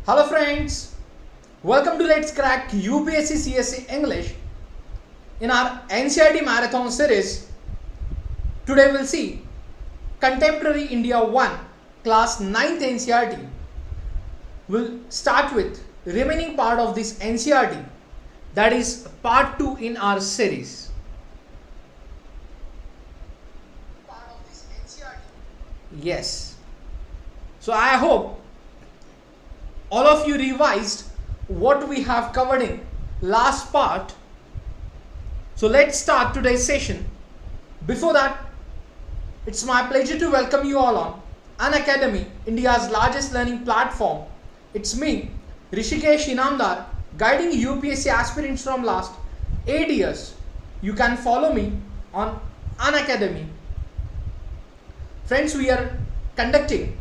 Hello friends, welcome to Let's Crack UPSC CSE English. In our NCERT Marathon series, today we'll see Contemporary India 1 Class 9th NCERT. We'll start with remaining part of this NCERT, that is part 2 in our series. Yes. So I hope all of you revised what we have covered in last part. So let's start today's session. Before that, it's my pleasure to welcome you all on Unacademy, India's largest learning platform. It's me, Rushikesh Inamdar, guiding UPSC aspirants from last 8 years. You can follow me on Unacademy. Friends, we are conducting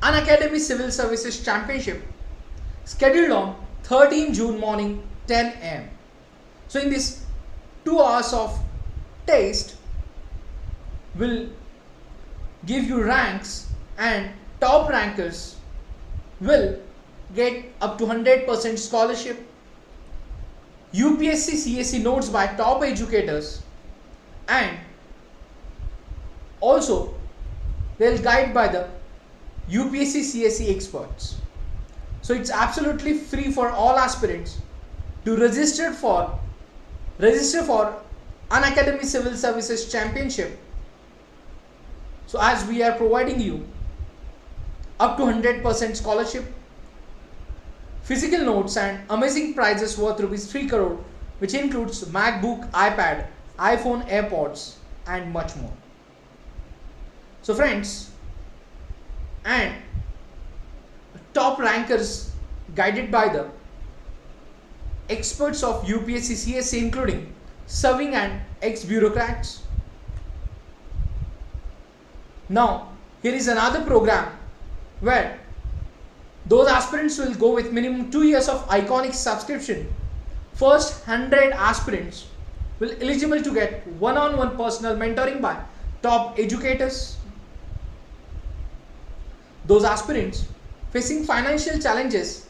Unacademy Civil Services Championship scheduled on 13 June morning 10 am. So in this 2 hours of test, we'll give you ranks and top rankers will get up to 100% scholarship, UPSC CSE notes by top educators, and also they'll guide by the UPSC CSE experts. So it's absolutely free for all aspirants to register for Unacademy Civil Services Championship. So as we are providing you up to 100% scholarship, physical notes and amazing prizes worth ₹3 crore, which includes MacBook, iPad, iPhone, AirPods and much more. So friends, and top rankers guided by the experts of UPSC CSE, including serving and ex-bureaucrats. Now, here is another program where those aspirants will go with minimum 2 years of iconic subscription. First 100 aspirants will eligible to get one-on-one personal mentoring by top educators. Those aspirants facing financial challenges,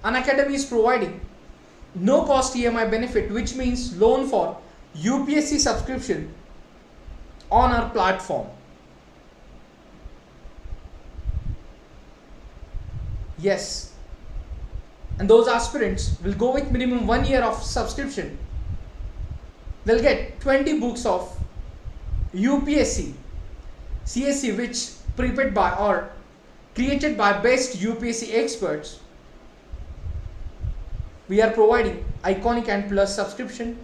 Unacademy is providing no cost EMI benefit, which means loan for UPSC subscription on our platform. Yes, and those aspirants will go with minimum 1 year of subscription. They'll get 20 books of UPSC CSE, which prepared by or created by best UPSC experts. We are providing iconic and plus subscription.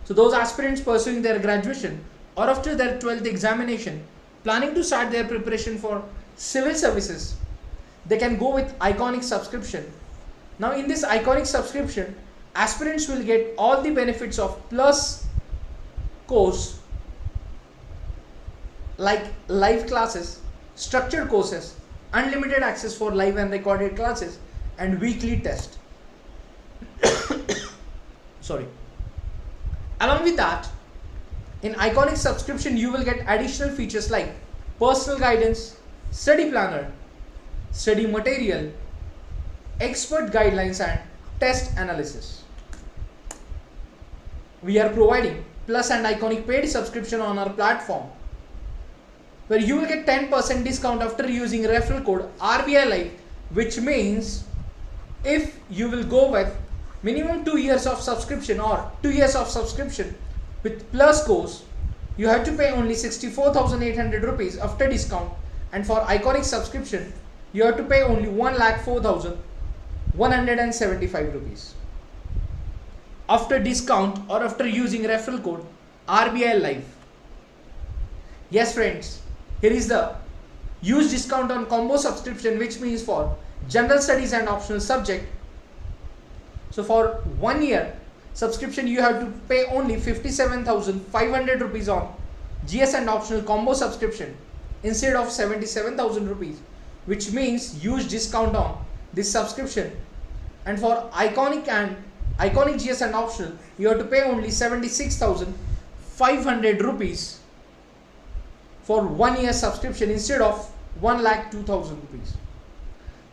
So those aspirants pursuing their graduation or after their 12th examination, planning to start their preparation for civil services, they can go with iconic subscription. Now in this iconic subscription, aspirants will get all the benefits of plus course like live classes, structured courses, unlimited access for live and recorded classes, and weekly test. Sorry. Along with that, in iconic subscription you will get additional features like personal guidance, study planner, study material, expert guidelines and test analysis. We are providing plus and iconic paid subscription on our platform, where you will get 10% discount after using referral code RBI Live, which means if you will go with minimum 2 years of subscription or 2 years of subscription with plus course, you have to pay only 64,800 rupees after discount, and for iconic subscription you have to pay only 1,04,175 rupees after discount or after using referral code RBI Live. Yes friends, here is the huge discount on combo subscription, which means for general studies and optional subject. So for 1 year subscription you have to pay only 57,500 rupees on GS and optional combo subscription instead of 77,000 rupees, which means huge discount on this subscription. And for iconic GS and optional you have to pay only 76,500 rupees for 1 year subscription instead of 1,02,000 rupees.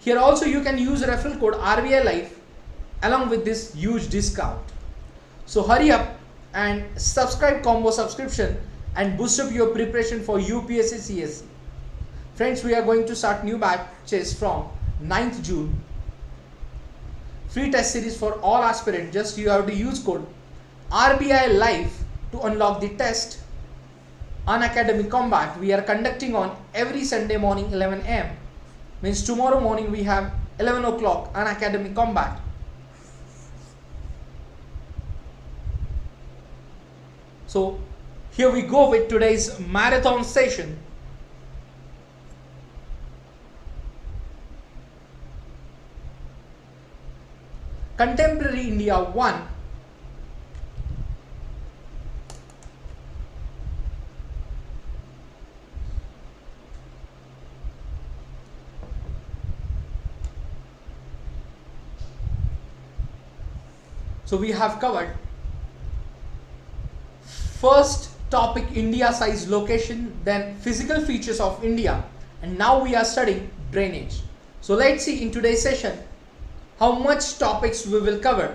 Here also you can use referral code RBI Life along with this huge discount. So hurry up and subscribe combo subscription and boost up your preparation for UPSC CSE. Friends, we are going to start new batches from 9th June. Free test series for all aspirants. Just you have to use code RBI Life to unlock the test. Unacademy Combat we are conducting on every Sunday morning 11 am. Means tomorrow morning we have 11 o'clock Unacademy Combat. So here we go with today's marathon session. Contemporary India 1. So we have covered first topic India size location, then physical features of India, and now we are studying drainage. So let's see in today's session how much topics we will cover.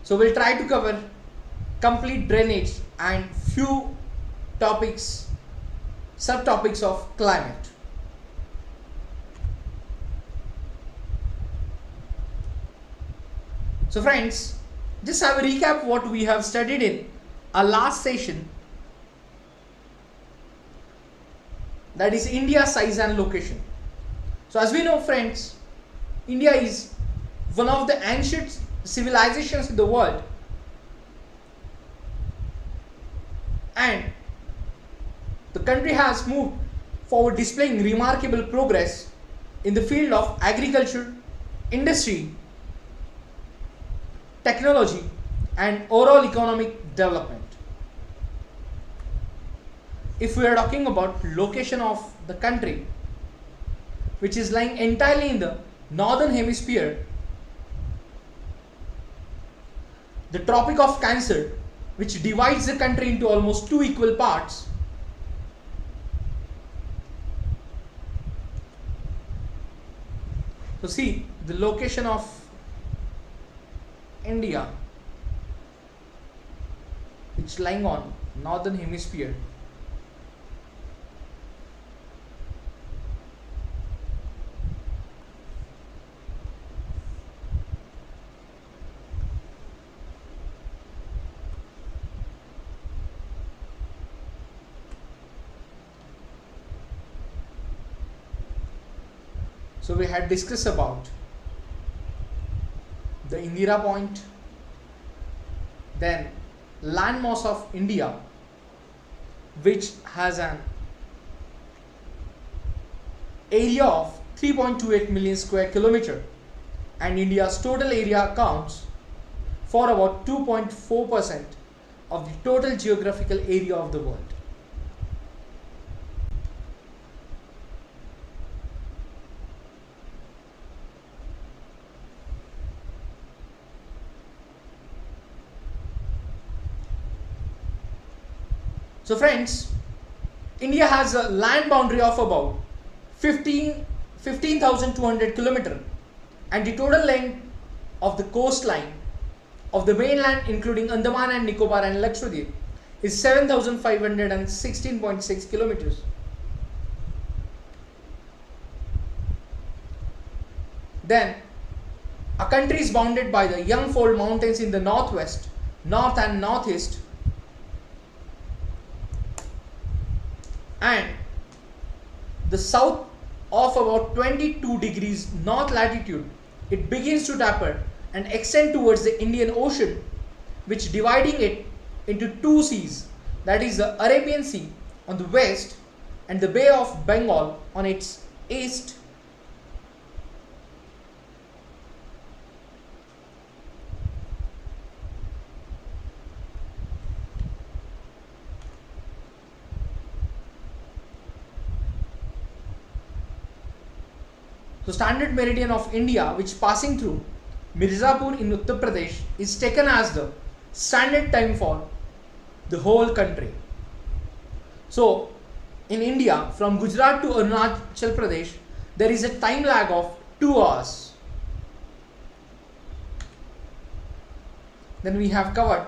So we'll try to cover complete drainage and few topics, subtopics of climate. So friends, just have a recap what we have studied in our last session, that is India size and location. So as we know friends, India is one of the ancient civilizations in the world, and the country has moved forward displaying remarkable progress in the field of agriculture, industry, technology and overall economic development. If we are talking about location of the country, which is lying entirely in the northern hemisphere, the Tropic of Cancer, which divides the country into almost two equal parts, so see the location of India, which lying on northern hemisphere. So we had discussed about the Indira Point, then landmass of India, which has an area of 3.28 million square kilometer, and India's total area accounts for about 2.4% of the total geographical area of the world. So friends, India has a land boundary of about 15,200 kilometers, and the total length of the coastline of the mainland including Andaman and Nicobar and Lakshadweep is 7,516.6 kilometers. Then a country is bounded by the Youngfold Mountains in the northwest, north and northeast, and the south of about 22 degrees north latitude. It begins to taper and extend towards the Indian Ocean, which dividing it into two seas, that is the Arabian Sea on the west and the Bay of Bengal on its east. So standard meridian of India, which passing through Mirzapur in Uttar Pradesh, is taken as the standard time for the whole country. So in India, from Gujarat to Arunachal Pradesh, there is a time lag of 2 hours. Then we have covered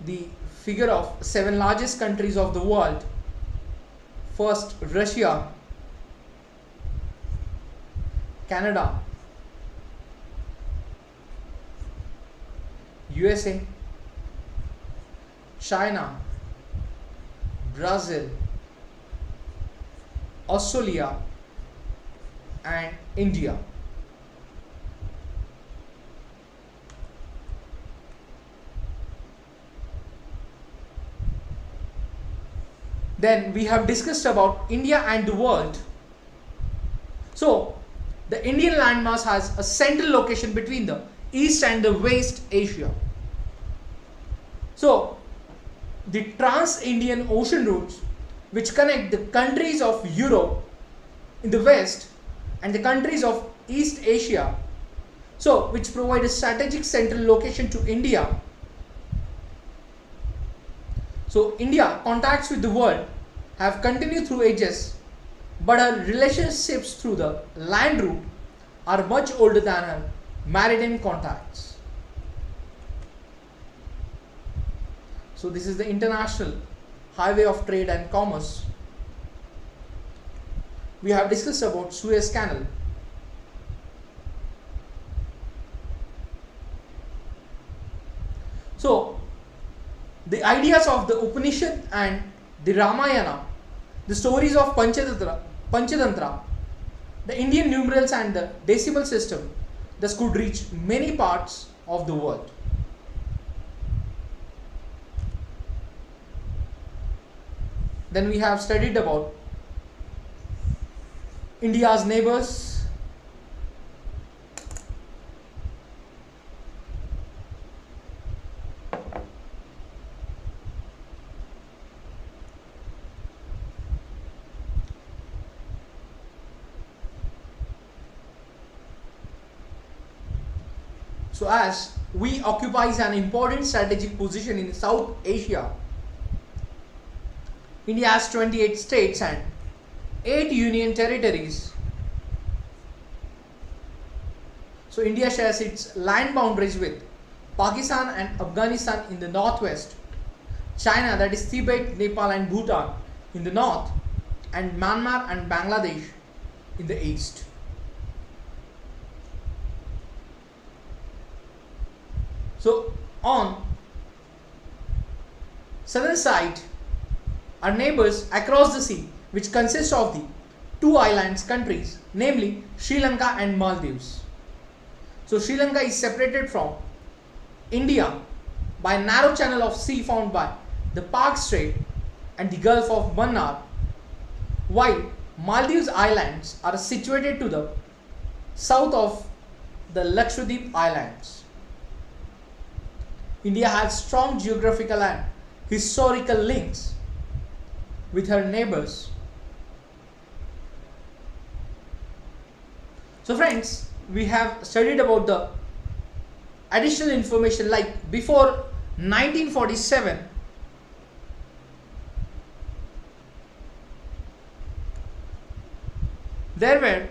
the figure of 7 largest countries of the world. First, Russia, Canada, USA, China, Brazil, Australia and India. Then we have discussed about India and the world. So the Indian landmass has a central location between the East and the West Asia. So the trans-Indian ocean routes which connect the countries of Europe in the west and the countries of East Asia, so which provide a strategic central location to India. So India contacts with the world have continued through ages, but her relationships through the land route are much older than her maritime contacts. So this is the international highway of trade and commerce. We have discussed about Suez Canal. So the ideas of the Upanishad and the Ramayana, the stories of Panchatantra, the Indian numerals and the decimal system thus could reach many parts of the world. Then we have studied about India's neighbors. So as we occupies an important strategic position in South Asia, India has 28 states and 8 union territories. So India shares its land boundaries with Pakistan and Afghanistan in the northwest, China, that is Tibet, Nepal and Bhutan in the north, and Myanmar and Bangladesh in the east. So on southern side are neighbors across the sea, which consist of the 2 islands countries, namely Sri Lanka and Maldives. So Sri Lanka is separated from India by a narrow channel of sea found by the Park Strait and the Gulf of Mannar, while Maldives Islands are situated to the south of the Lakshadweep Islands. India has strong geographical and historical links with her neighbors. So friends, we have studied about the additional information, like before 1947 there were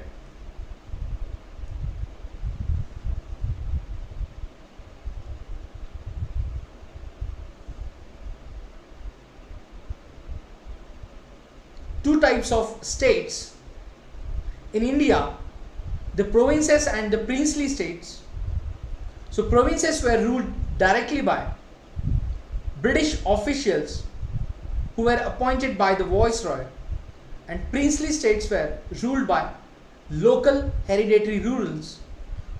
two types of states in India, the provinces and the princely states. So provinces were ruled directly by British officials who were appointed by the Viceroy, and princely states were ruled by local hereditary rulers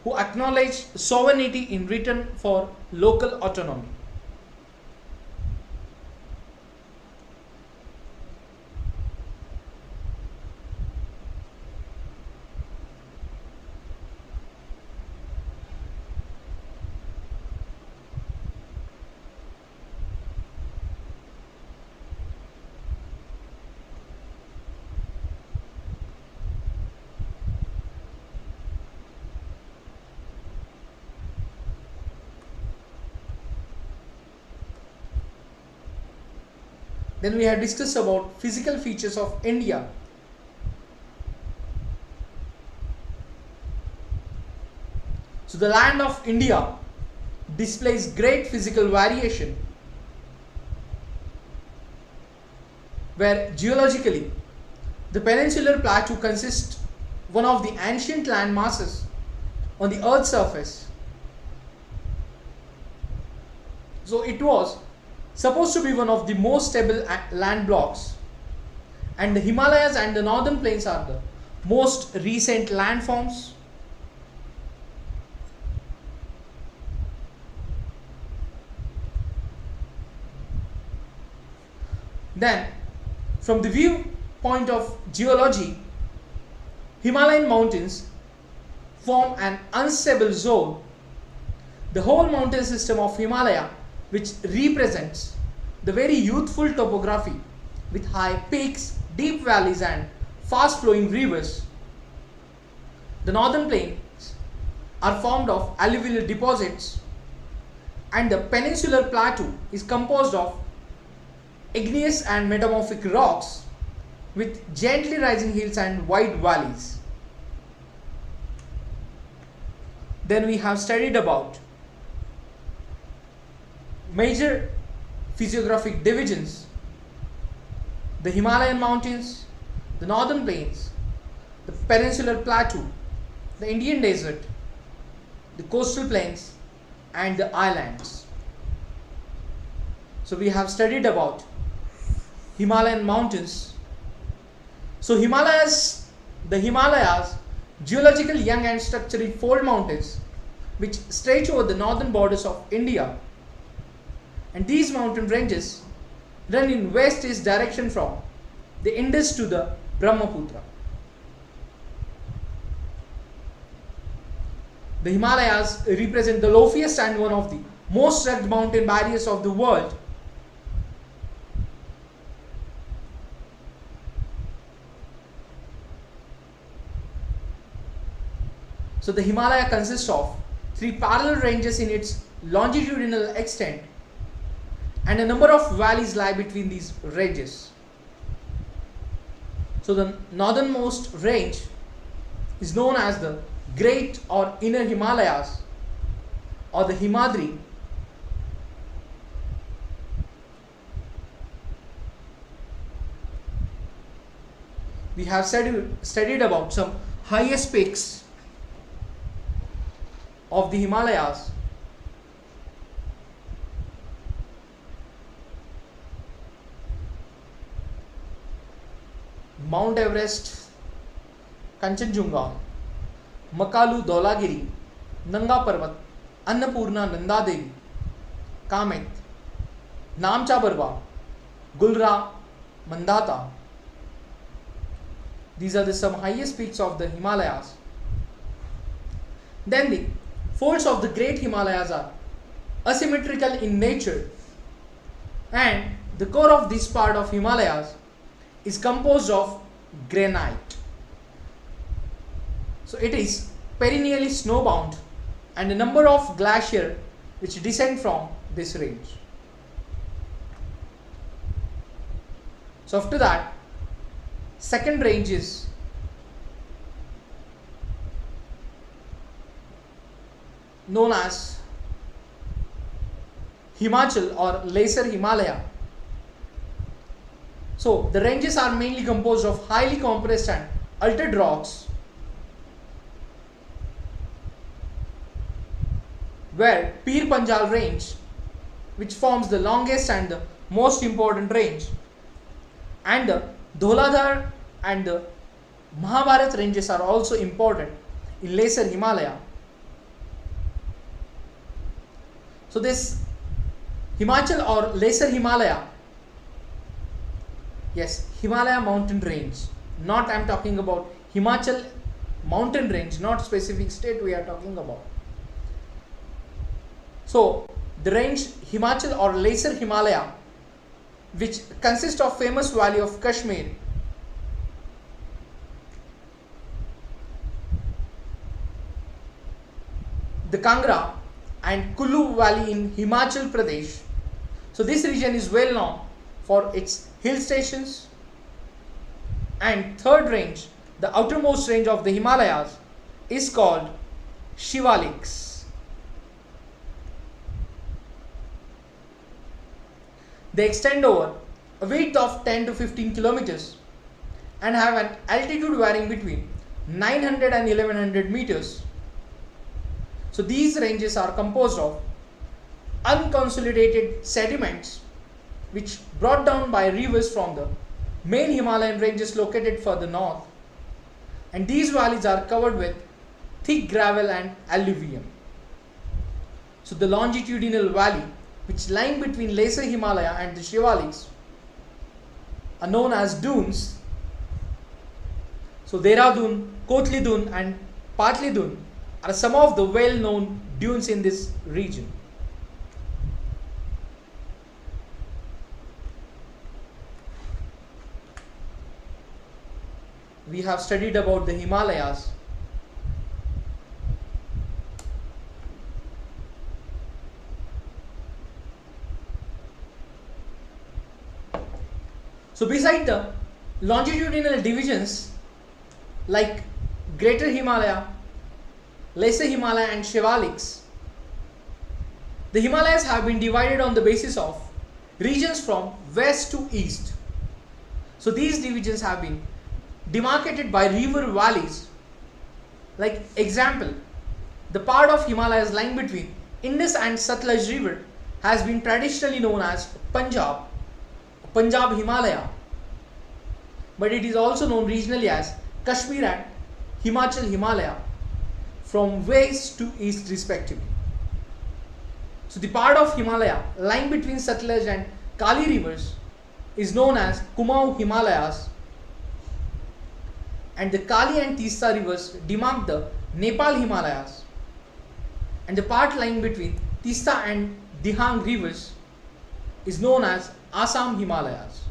who acknowledged sovereignty in return for local autonomy. Then we have discussed about physical features of India. So the land of India displays great physical variation, where geologically the peninsular plateau consists one of the ancient land masses on the earth's surface. So it was supposed to be one of the most stable land blocks, and the Himalayas and the northern plains are the most recent landforms. Then, from the viewpoint of geology, Himalayan mountains form an unstable zone. The whole mountain system of Himalaya, which represents the very youthful topography with high peaks, deep valleys and fast flowing rivers. The northern plains are formed of alluvial deposits, and the peninsular plateau is composed of igneous and metamorphic rocks with gently rising hills and wide valleys. Then we have studied about major physiographic divisions: the Himalayan mountains, the northern plains, the peninsular plateau, the Indian desert, the coastal plains and the islands. So we have studied about Himalayan mountains. So the Himalayas, geological young and structurally fold mountains which stretch over the northern borders of India, and these mountain ranges run in west-east direction from the Indus to the Brahmaputra. The Himalayas represent the loftiest and one of the most rugged mountain barriers of the world. So the Himalaya consists of 3 parallel ranges in its longitudinal extent, and a number of valleys lie between these ranges. So the northernmost range is known as the Great or Inner Himalayas, or the Himadri. We have studied about some highest peaks of the Himalayas. Mount Everest, Kanchenjunga, Makalu Dholagiri, Nanga Parvat, Annapurna Nanda Devi, Kamet, Namcha Barwa, Gulra, Mandata. These are the some highest peaks of the Himalayas. Then the folds of the Great Himalayas are asymmetrical in nature, and the core of this part of Himalayas is composed of granite. So it is perennially snowbound, and a number of glaciers which descend from this range. So after that, second range is known as Himachal or Lesser Himalaya. So the ranges are mainly composed of highly compressed and altered rocks, where Pir Panjal range, which forms the longest and the most important range, and the Dholadhar and the Mahabharat ranges are also important in Lesser Himalaya. So this Himachal or Lesser Himalaya, yes, Himalaya mountain range, not I am talking about Himachal mountain range, not specific state we are talking about. So the range Himachal or Lesser Himalaya, which consists of famous valley of Kashmir, the Kangra and Kullu valley in Himachal Pradesh. So this region is well known for its hill stations. And third range, the outermost range of the Himalayas, is called Shivaliks. They extend over a width of 10 to 15 kilometers and have an altitude varying between 900 and 1100 meters. So these ranges are composed of unconsolidated sediments which brought down by rivers from the main Himalayan ranges located further north, and these valleys are covered with thick gravel and alluvium. So the longitudinal valley which lying between lesser Himalaya and the Shivaliks are known as dunes. So Dehradun, Kotli Dun and Patli Dun are some of the well-known dunes in this region. We have studied about the Himalayas. So beside the longitudinal divisions like Greater Himalaya, Lesser Himalaya and Shivaliks, the Himalayas have been divided on the basis of regions from west to east. So these divisions have been demarcated by river valleys. Like example, the part of Himalayas lying between Indus and Satluj river has been traditionally known as Punjab Himalaya, but it is also known regionally as Kashmir and Himachal Himalaya from west to east respectively. So the part of Himalaya lying between Satluj and Kali rivers is known as Kumaon Himalayas, and the Kali and Tista rivers demark the Nepal Himalayas, and the part lying between Tista and Dihang rivers is known as Assam Himalayas.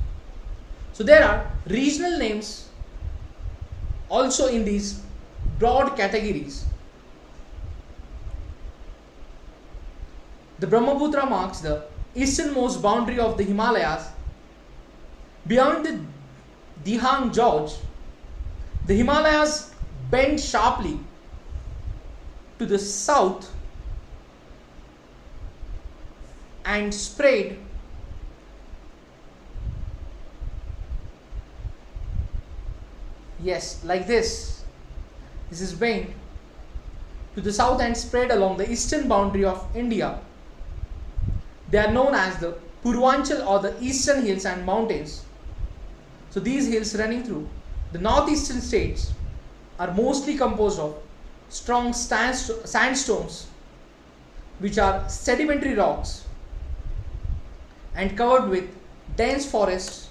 So there are regional names also in these broad categories. The Brahmaputra marks the easternmost boundary of the Himalayas. Beyond the Dihang Gorge, the Himalayas bend sharply to the south and spread like this. This is bent to the south and spread along the eastern boundary of India. They are known as the Purvanchal or the eastern hills and mountains. So these hills running through the northeastern states are mostly composed of strong sandstones which are sedimentary rocks and covered with dense forests.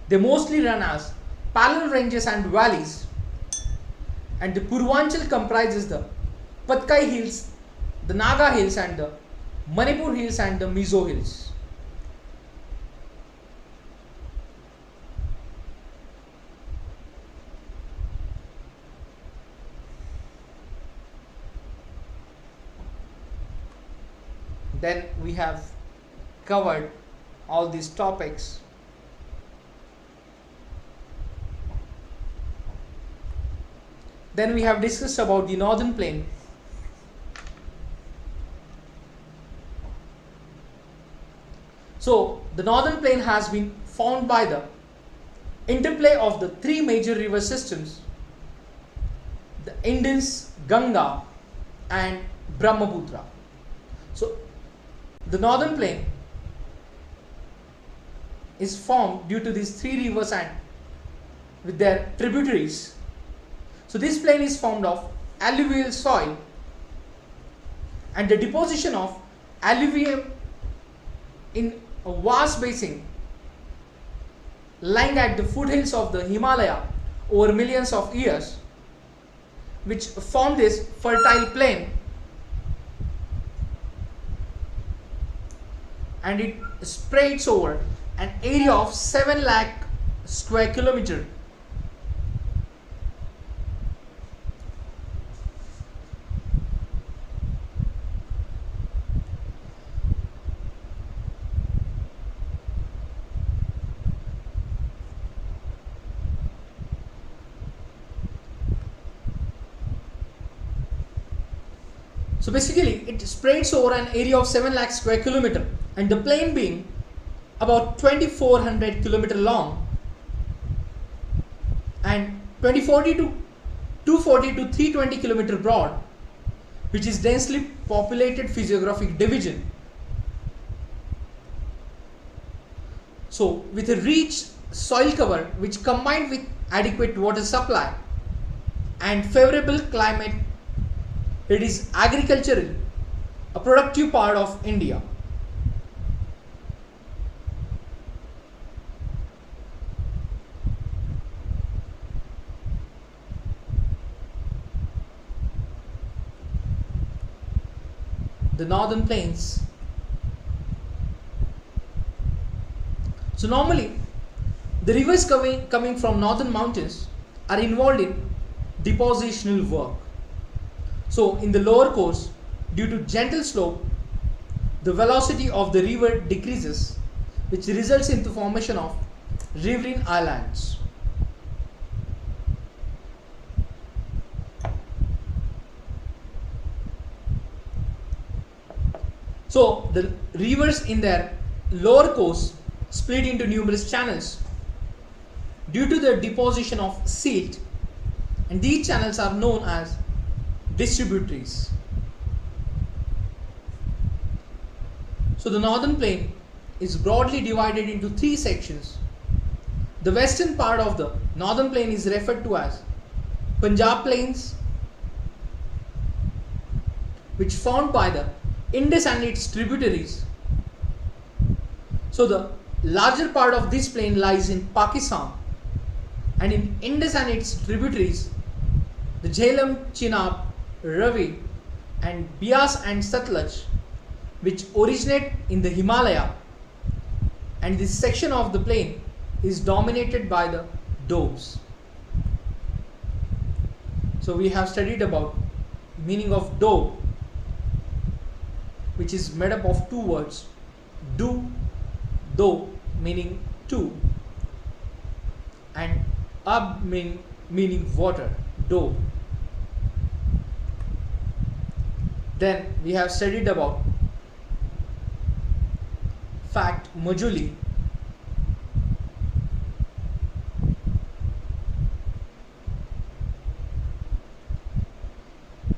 They mostly run as parallel ranges and valleys, and the Purvanchal comprises the Patkai hills, the Naga hills and the Manipur hills and the Mizo hills. Then we have covered all these topics. Then we have discussed about the northern plain. So the northern plain has been formed by the interplay of the three major river systems, the Indus, Ganga and Brahmaputra. So the northern plain is formed due to these three rivers and with their tributaries. So this plain is formed of alluvial soil, and the deposition of alluvium in a vast basin lying at the foothills of the Himalaya over millions of years, which form this fertile plain, and it spreads over an area of 7 lakh square kilometer. So basically it spreads over an area of 7 lakh square kilometer, and the plain being about 2400 kilometer long and 240 to 320 kilometer broad, which is densely populated physiographic division. So with a rich soil cover which combined with adequate water supply and favorable climate, it is agriculturally a productive part of India. The northern plains. So normally the rivers coming from northern mountains are involved in depositional work. So in the lower course, due to gentle slope, the velocity of the river decreases, which results in the formation of riverine islands. So the rivers in their lower course split into numerous channels due to the deposition of silt, and these channels are known as distributaries. So the northern plain is broadly divided into 3 sections. The western part of the northern plain is referred to as Punjab Plains, which formed by the Indus and its tributaries. So the larger part of this plain lies in Pakistan, and in Indus and its tributaries, the Jhelum, Chenab, Ravi and Bias and Satluj, which originate in the Himalaya, and this section of the plain is dominated by the doabs. So we have studied about meaning of doab, which is made up of 2 words, do, do meaning two, and ab meaning water, doab. Then we have studied about fact majuli,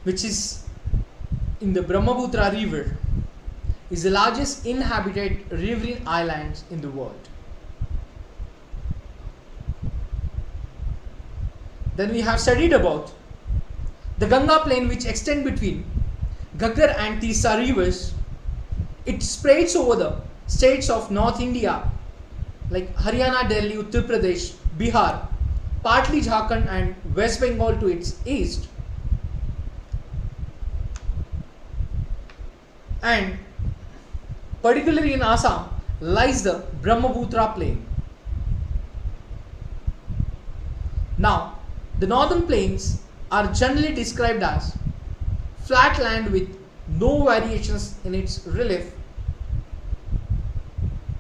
which is in the Brahmaputra river, is the largest inhabited riverine islands in the world. Then we have studied about the Ganga plain, which extends between Ghaggar and Teesta rivers. It spreads over the states of North India like Haryana, Delhi, Uttar Pradesh, Bihar, partly Jharkhand and West Bengal to its east, and particularly in Assam lies the Brahmaputra plain. Now, the northern plains are generally described as flat land with no variations in its relief,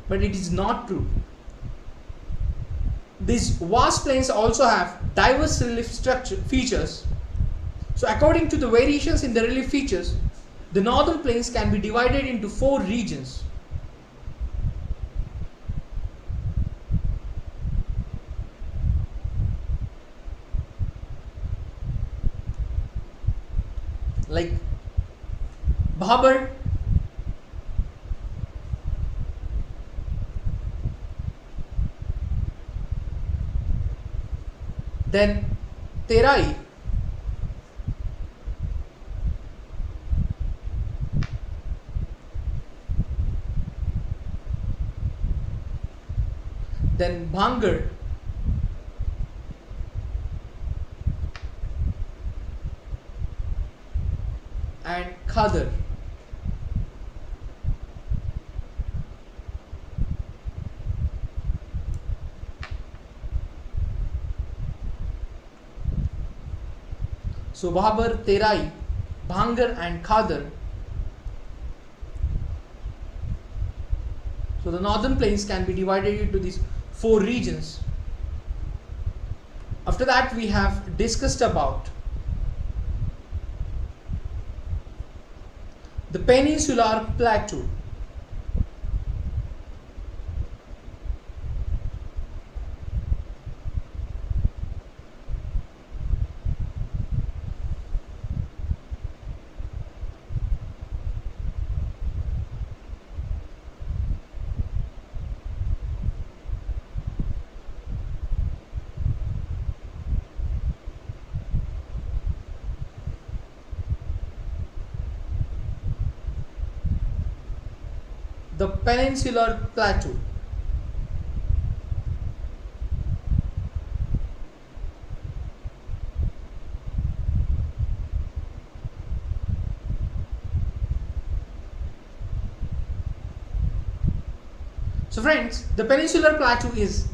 but it is not true. These vast plains also have diverse relief features. So according to the variations in the relief features, the northern plains can be divided into 4 regions. Like Bhabar, then Terai, then Bhangar, and Khadar. So Bhabar, Terai, Bhangar and Khadar. So the northern plains can be divided into these 4 regions. After that, we have discussed about the Peninsular Plateau. The Peninsular Plateau. So friends, the Peninsular Plateau is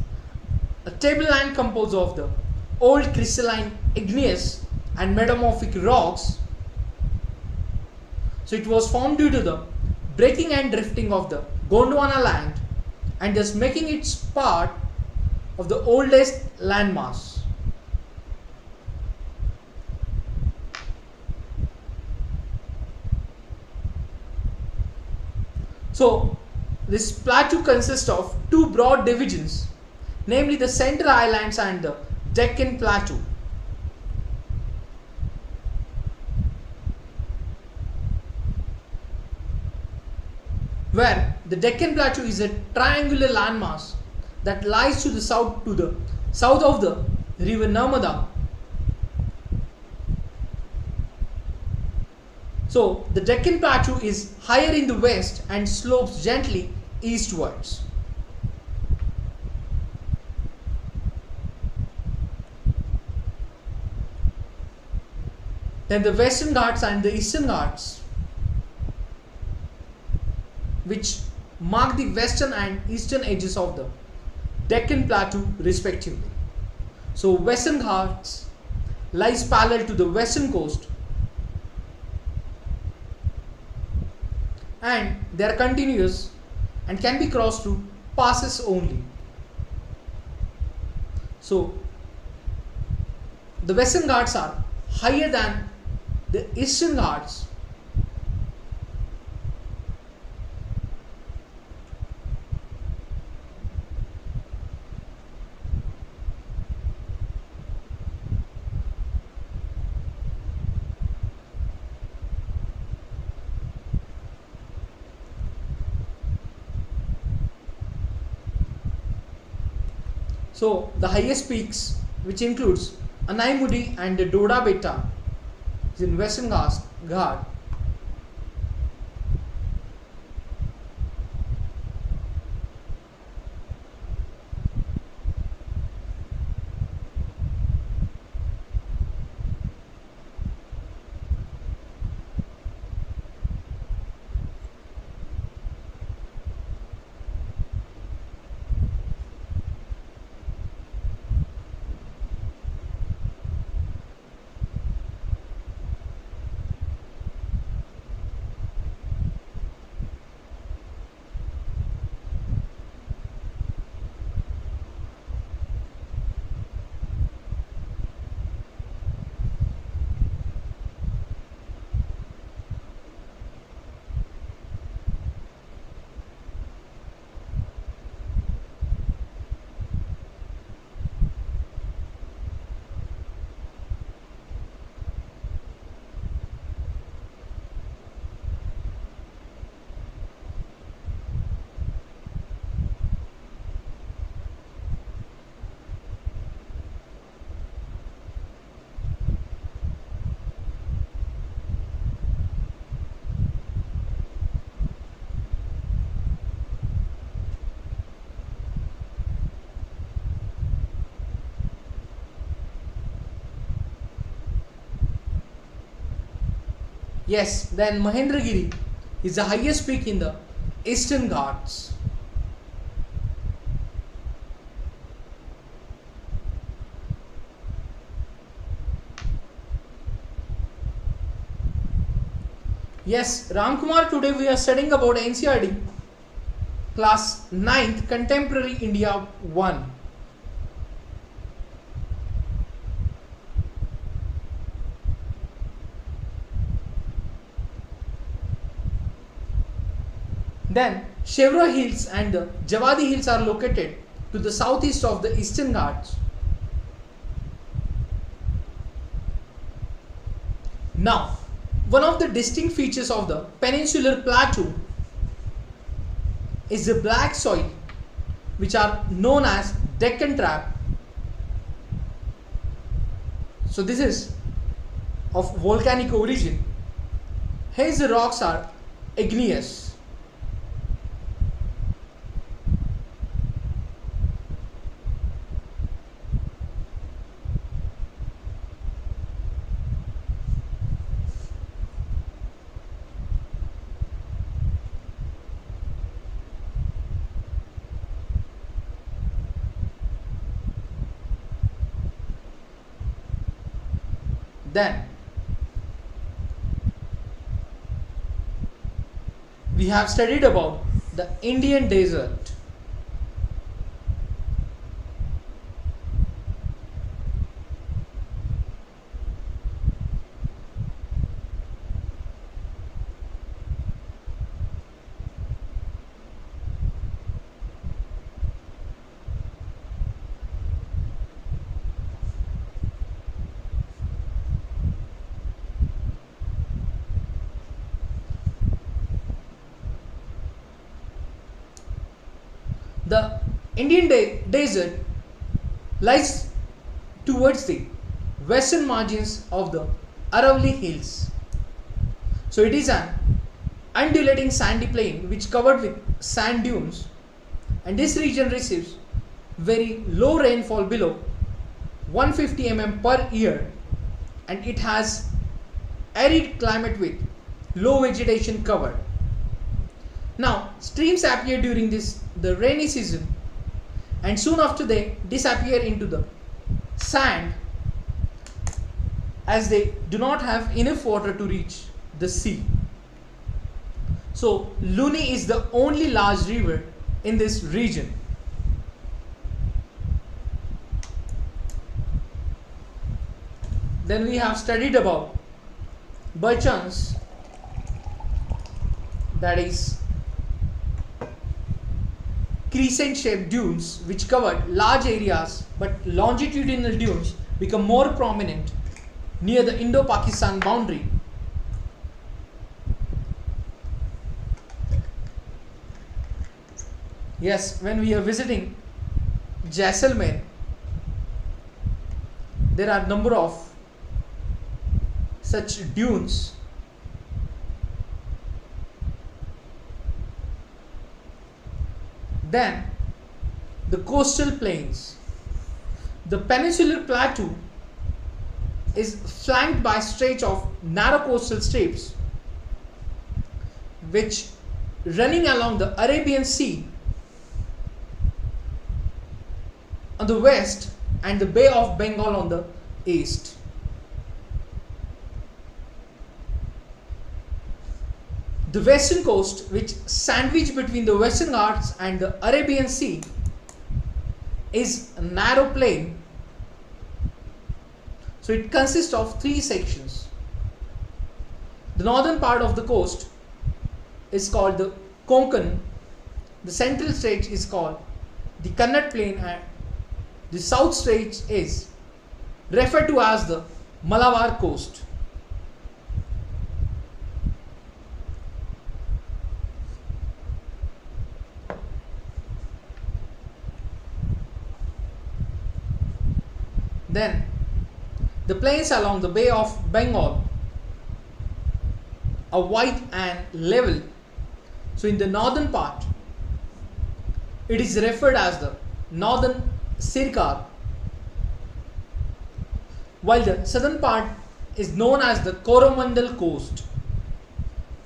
a tableland composed of the old crystalline igneous and metamorphic rocks. So it was formed due to the breaking and drifting of the Gondwana land and thus making it part of the oldest landmass. So this plateau consists of two broad divisions, namely the Central Highlands and the Deccan Plateau. Where the Deccan Plateau is a triangular landmass that lies to the south of the river Narmada. So the Deccan Plateau is higher in the west and slopes gently eastwards. Then the Western Ghats and the Eastern Ghats, which mark the western and eastern edges of the Deccan Plateau respectively. So Western Ghats lies parallel to the western coast and they are continuous and can be crossed through passes only. So the Western Ghats are higher than the Eastern Ghats. So the highest peaks, which includes Anaimudi and the Doda Beta, is in Western Ghat. Yes, then Mahendragiri is the highest peak in the Eastern Ghats. Yes, Ramkumar, today we are studying about NCRT class 9th Contemporary India 1. Then Chevrolet Hills and the Javadi Hills are located to the southeast of the Eastern Ghats. Now, one of the distinct features of the Peninsular Plateau is the black soil, which are known as Deccan Trap. So this is of volcanic origin. Hence the rocks are igneous. Then we have studied about the Indian desert. The Indian desert lies towards the western margins of the Aravalli Hills. So it is an undulating sandy plain which covered with sand dunes, and this region receives very low rainfall below 150 mm per year, and it has arid climate with low vegetation cover. Now streams appear during the rainy season, and soon after they disappear into the sand as they do not have enough water to reach the sea. So Luni is the only large river in this region. Then we have studied about Bachans, that is crescent shaped dunes which covered large areas, but longitudinal dunes become more prominent near the Indo-Pakistan boundary. Yes, when we are visiting Jaisalmer, there are number of such dunes. Then the coastal plains. The Peninsular Plateau is flanked by stretch of narrow coastal strips which running along the Arabian Sea on the west and the Bay of Bengal on the east. The western coast, which sandwiched between the Western Ghats and the Arabian Sea, is a narrow plain. So it consists of three sections. The northern part of the coast is called the Konkan. The central stretch is called the Kannada plain, and the south stretch is referred to as the Malabar coast. Then the plains along the Bay of Bengal are wide and level. So in the northern part, it is referred as the northern Sirkar, while the southern part is known as the Coromandel coast.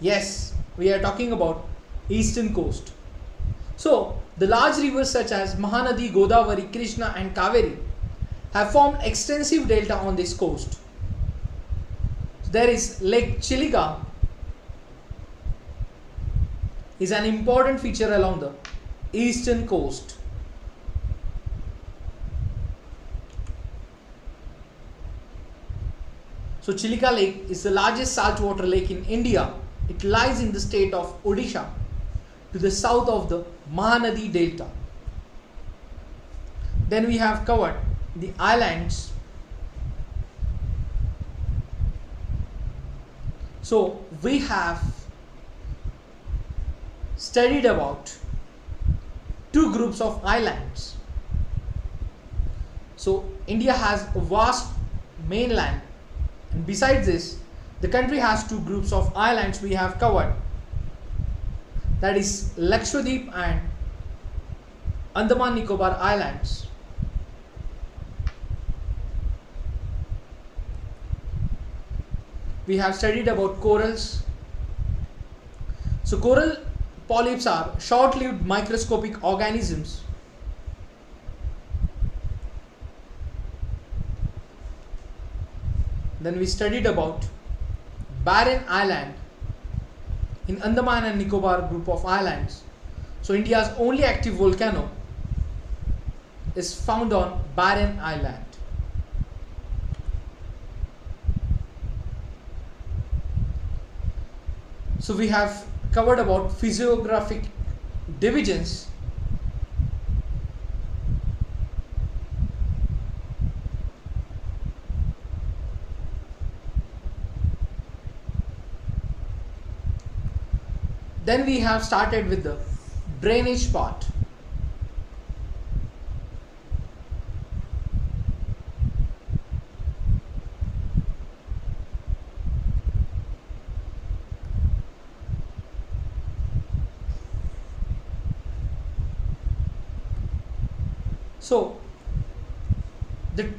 Yes, we are talking about eastern coast. So the large rivers such as Mahanadi, Godavari, Krishna and Kaveri have formed extensive delta on this coast. There is Lake Chilika is an important feature along the eastern coast. So Chilika Lake is the largest saltwater lake in India. It lies in the state of Odisha. to the south of the Mahanadi Delta. Then we have covered the islands. So we have studied about two groups of islands. So India has a vast mainland, and besides this, the country has two groups of islands we have covered, that is Lakshadweep and Andaman Nicobar Islands. We have studied about corals. So coral polyps are short-lived microscopic organisms Then we studied about barren island in Andaman and Nicobar group of islands. So India's only active volcano is found on barren island. So we have covered about physiographic divisions. Then we have started with the drainage part. So the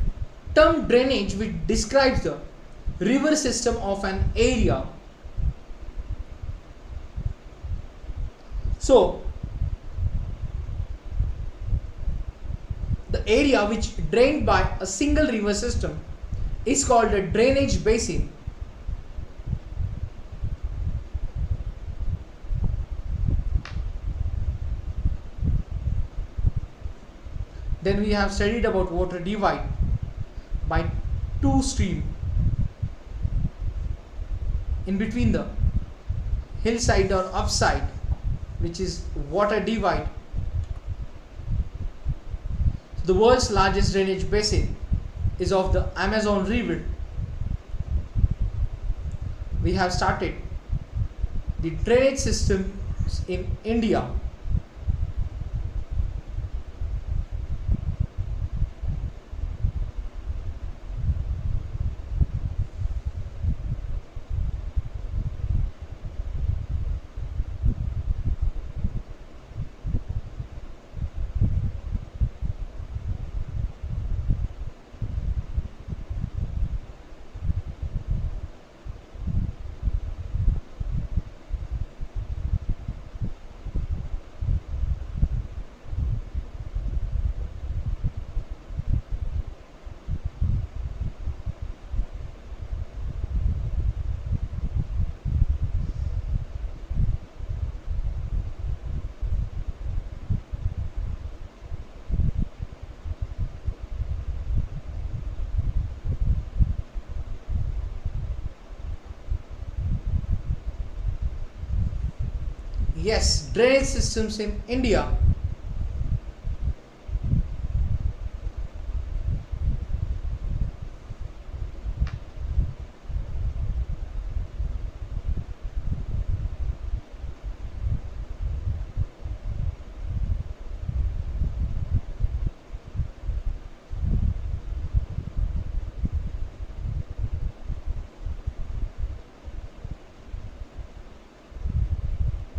term drainage, which describes the river system of an area. So the area which drained by a single river system is called a drainage basin. Then we have studied about water divide by two streams in between the hillside or upside, which is water divide. The world's largest drainage basin is of the Amazon River. We have started the drainage system in India. Yes, drainage systems in India.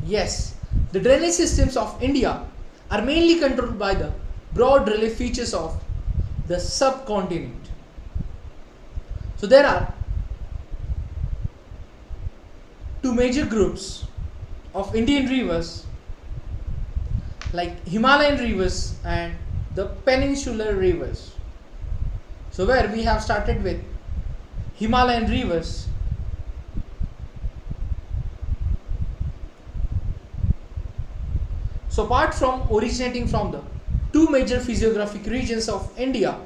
Yes, the drainage systems of India are mainly controlled by the broad relief features of the subcontinent. So there are two major groups of Indian rivers, like Himalayan rivers and the Peninsular rivers. So where we have started with Himalayan rivers. So apart from originating from the two major physiographic regions of India,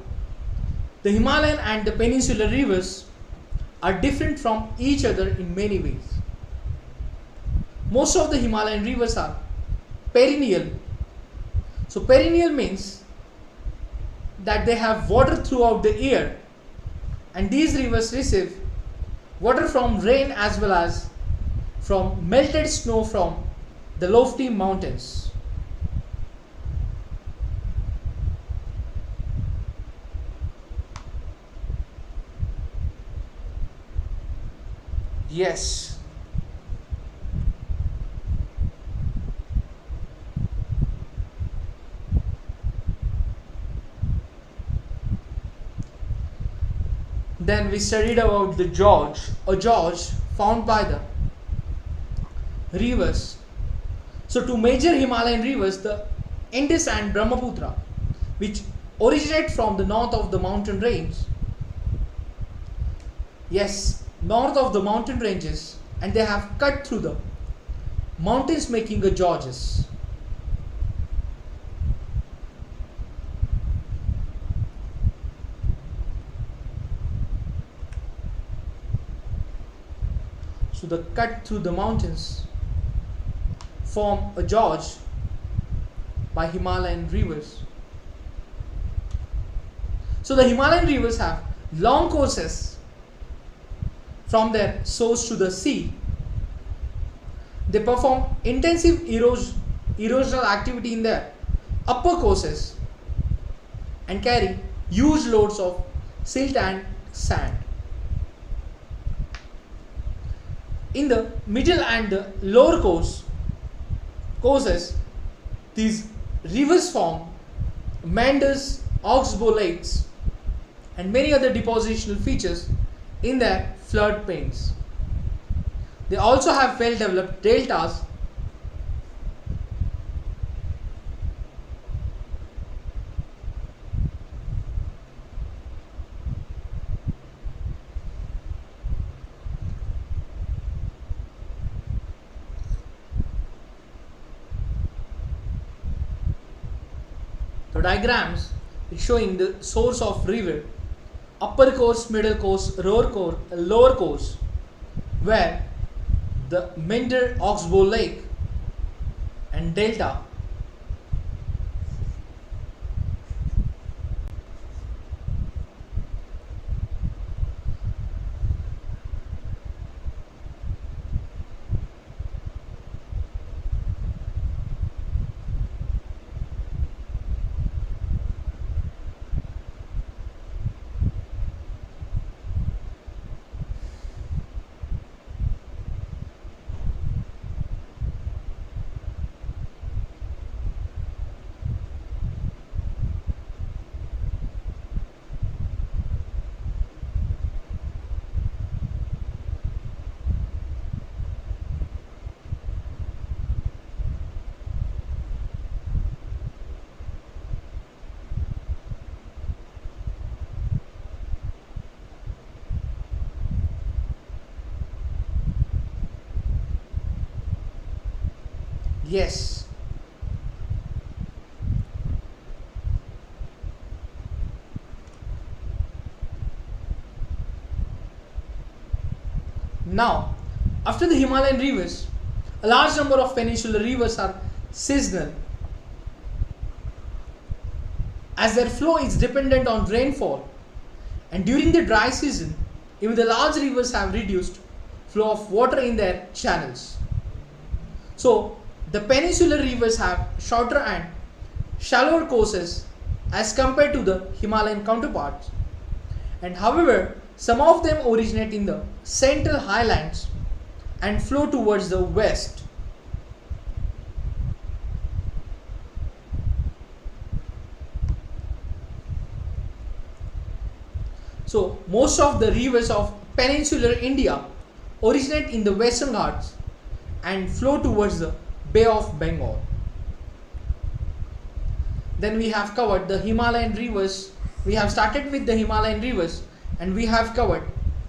the Himalayan and the Peninsular rivers are different from each other in many ways. Most of the Himalayan rivers are perennial. So perennial means that they have water throughout the year, and these rivers receive water from rain as well as from melted snow from the lofty mountains. Yes. Then we studied about the gorge, a gorge found by the rivers. So two major Himalayan rivers, the Indus and Brahmaputra, which originate from the north of the mountain range. Yes, north of the mountain ranges, and they have cut through the mountains making a gorges. So the cut through the mountains form a gorge by Himalayan rivers. So the Himalayan rivers have long courses from their source to the sea. They perform intensive erosional activity in their upper courses and carry huge loads of silt and sand. In the middle and the lower courses, these rivers form meanders, oxbow lakes, and many other depositional features in their flood plains. They also have well developed deltas diagrams showing the source of river, upper course, middle course, lower course, where the meander, oxbow lake and delta yes. Now, after the Himalayan rivers, a large number of peninsular rivers are seasonal, as their flow is dependent on rainfall, and during the dry season, even the large rivers have reduced flow of water in their channels. So, the peninsular rivers have shorter and shallower courses as compared to the Himalayan counterparts, and however, some of them originate in the central highlands and flow towards the west. So, most of the rivers of peninsular India originate in the Western Ghats and flow towards the Bay of Bengal. Then we have covered the Himalayan rivers. We have started with the Himalayan rivers and we have covered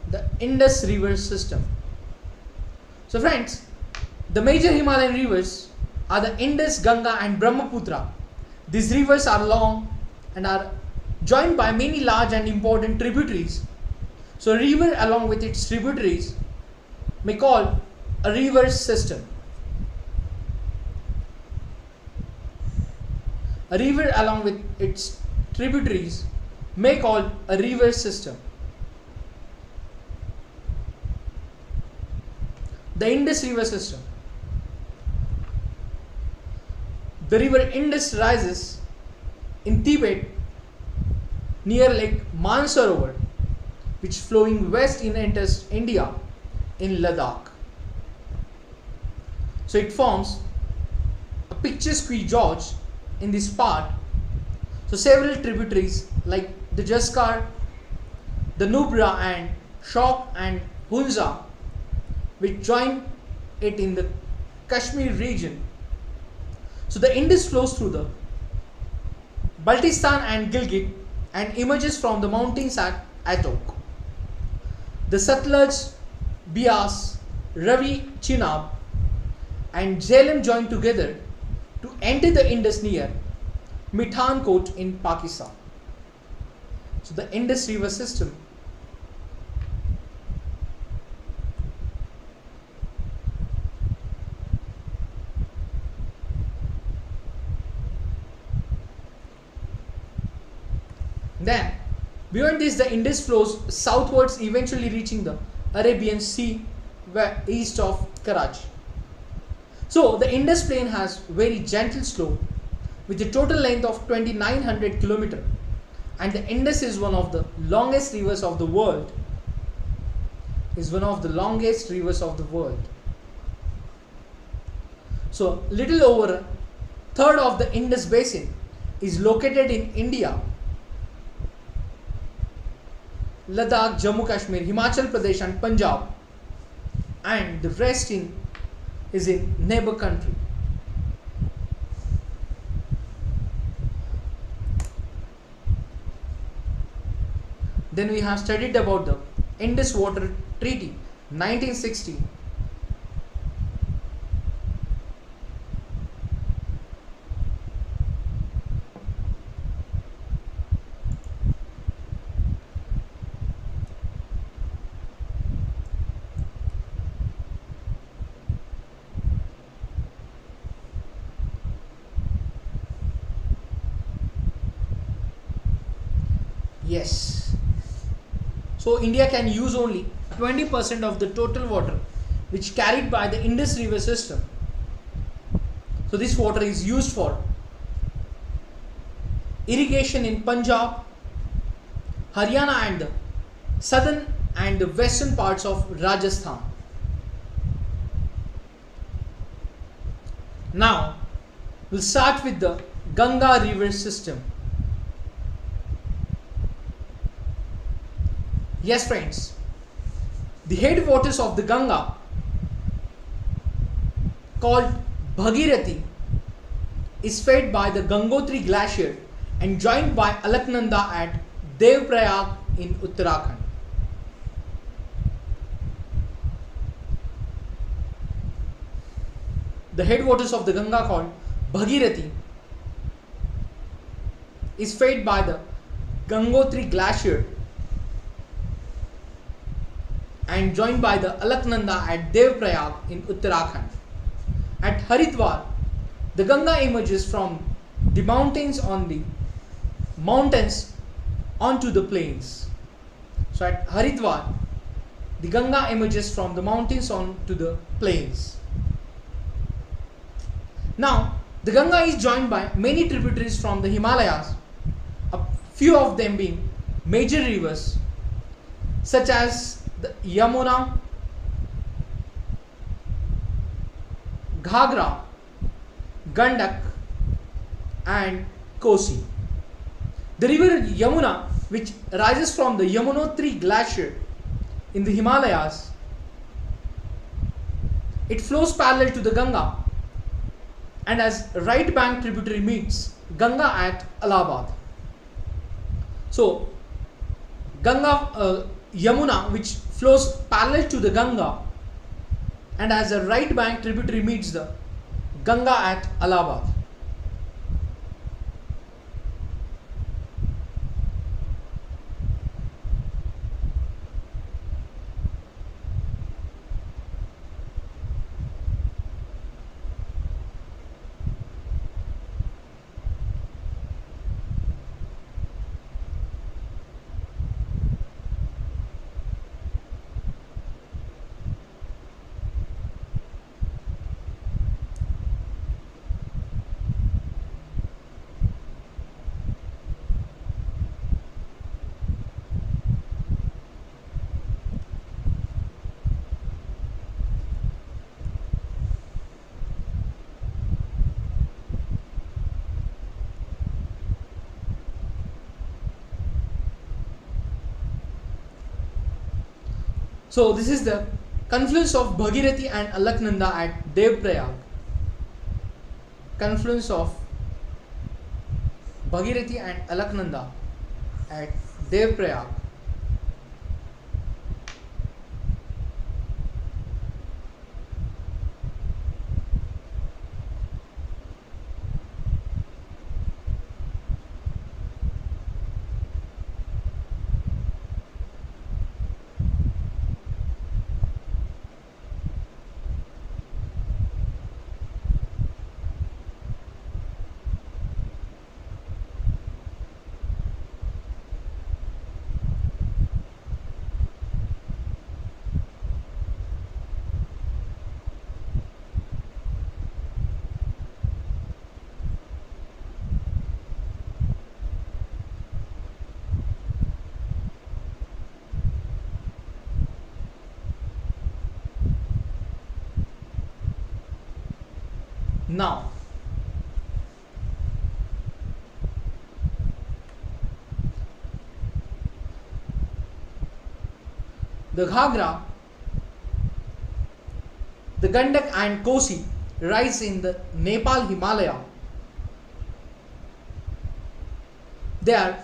the Indus river system. So friends, the major Himalayan rivers are the Indus, Ganga and Brahmaputra. These rivers are long and are joined by many large and important tributaries. So a river along with its tributaries may call a river system. a river along with its tributaries may call a river system. The Indus River System. The river Indus rises in Tibet near Lake Mansarovar, which flowing west enters India in Ladakh. So it forms a picturesque gorge in this part. So several tributaries like the Jaskar, the Nubra and Shok and Hunza, which join it in the Kashmir region. So the Indus flows through the Baltistan and Gilgit and emerges from the mountains at Atok. The Satluj, Bias, Ravi, Chenab and Jhelum join together to enter the Indus near Mithankot in Pakistan. So the Indus River System Then, beyond this, the Indus flows southwards, eventually reaching the Arabian Sea east of Karachi. So, the Indus plain has very gentle slope with a total length of 2900 km, and the Indus is one of the longest rivers of the world. So, little over a third of the Indus basin is located in India, Ladakh, Jammu Kashmir, Himachal Pradesh and Punjab, and the rest is in neighbor country. Then we have studied about the Indus Water Treaty 1960. Yes. So India can use only 20% of the total water which carried by the Indus River system. So this water is used for irrigation in Punjab, Haryana and the southern and the western parts of Rajasthan. Now we'll start with the Ganga river system. Yes friends, the headwaters of the Ganga called Bhagirathi is fed by the Gangotri glacier and joined by Alaknanda at Devprayag in Uttarakhand. The headwaters of the Ganga called Bhagirathi is fed by the Gangotri glacier and joined by the Alaknanda at Devprayag in Uttarakhand. At Haridwar, the Ganga emerges from the mountains onto the plains. So at Haridwar, the Ganga emerges from the mountains onto the plains. Now, the Ganga is joined by many tributaries from the Himalayas, a few of them being major rivers such as the Yamuna, Ghagra, Gandak and Kosi. The river Yamuna, which rises from the Yamunotri glacier in the Himalayas, it flows parallel to the Ganga and as right bank tributary meets Ganga at Allahabad. So Yamuna, which flows parallel to the Ganga and as a right bank tributary meets the Ganga at Allahabad. So this is the confluence of Bhagirathi and Alaknanda at Devprayag. Confluence of Bhagirathi and Alaknanda at Devprayag. Now, the Ghagra, the Gandak and Kosi rise in the Nepal Himalaya. They are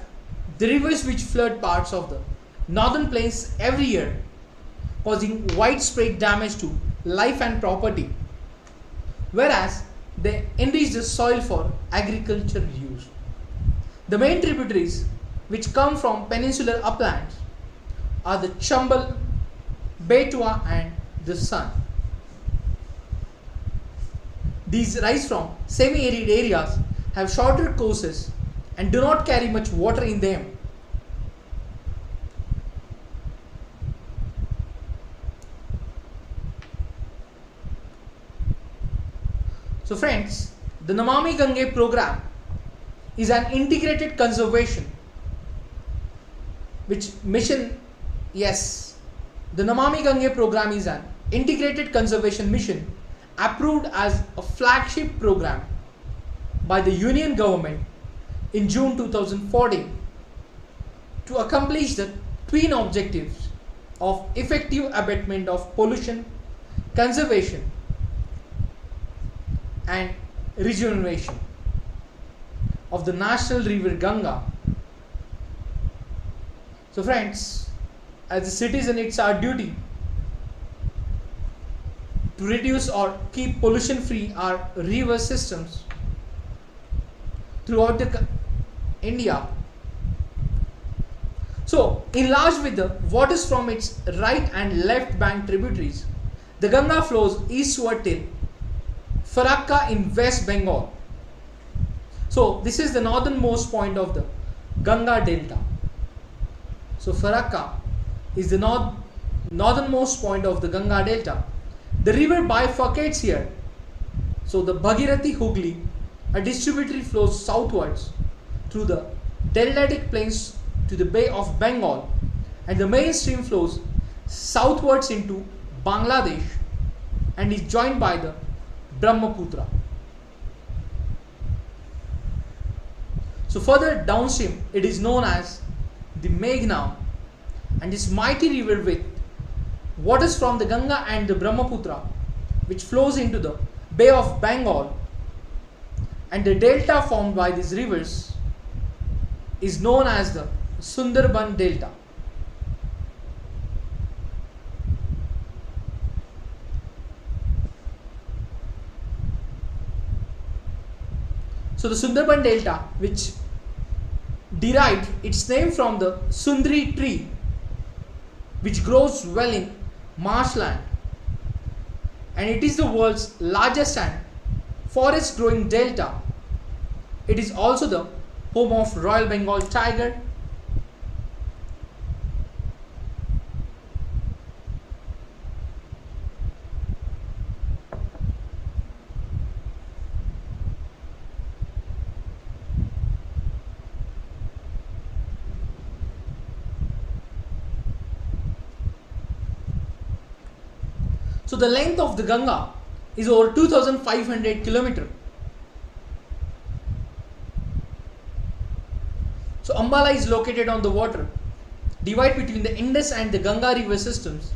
the rivers which flood parts of the northern plains every year, causing widespread damage to life and property, whereas they enrich the soil for agricultural use. The main tributaries which come from peninsular uplands are the Chambal, Betwa and the Sun. These rise from semi-arid areas, have shorter courses and do not carry much water in them. So friends, the Namami Gange program is an integrated conservation the Namami Gange program is an integrated conservation mission approved as a flagship program by the Union government in June 2014 to accomplish the twin objectives of effective abatement of pollution, conservation and regeneration of the national river Ganga. So friends, as a citizen, it's our duty to reduce or keep pollution free our river systems throughout India. So, enlarged with the waters from its right and left bank tributaries, the Ganga flows eastward till Farakka in West Bengal. So this is the northernmost point of the Ganga Delta. So Farakka is the northernmost point of the Ganga Delta. The river bifurcates here. So the Bhagirathi Hooghly, a distributary, flows southwards through the deltatic plains to the Bay of Bengal, and the main stream flows southwards into Bangladesh and is joined by the Brahmaputra. So further downstream, it is known as the Meghna, and this mighty river with waters from the Ganga and the Brahmaputra, which flows into the Bay of Bengal, and the delta formed by these rivers is known as the Sundarban Delta. So the Sundarban Delta, which derived its name from the Sundri tree, which grows well in marshland, and it is the world's largest and forest growing delta. It is also the home of Royal Bengal tiger, So the length of the Ganga is over 2500 km. So Ambala is located on the water divide between the Indus and the Ganga river systems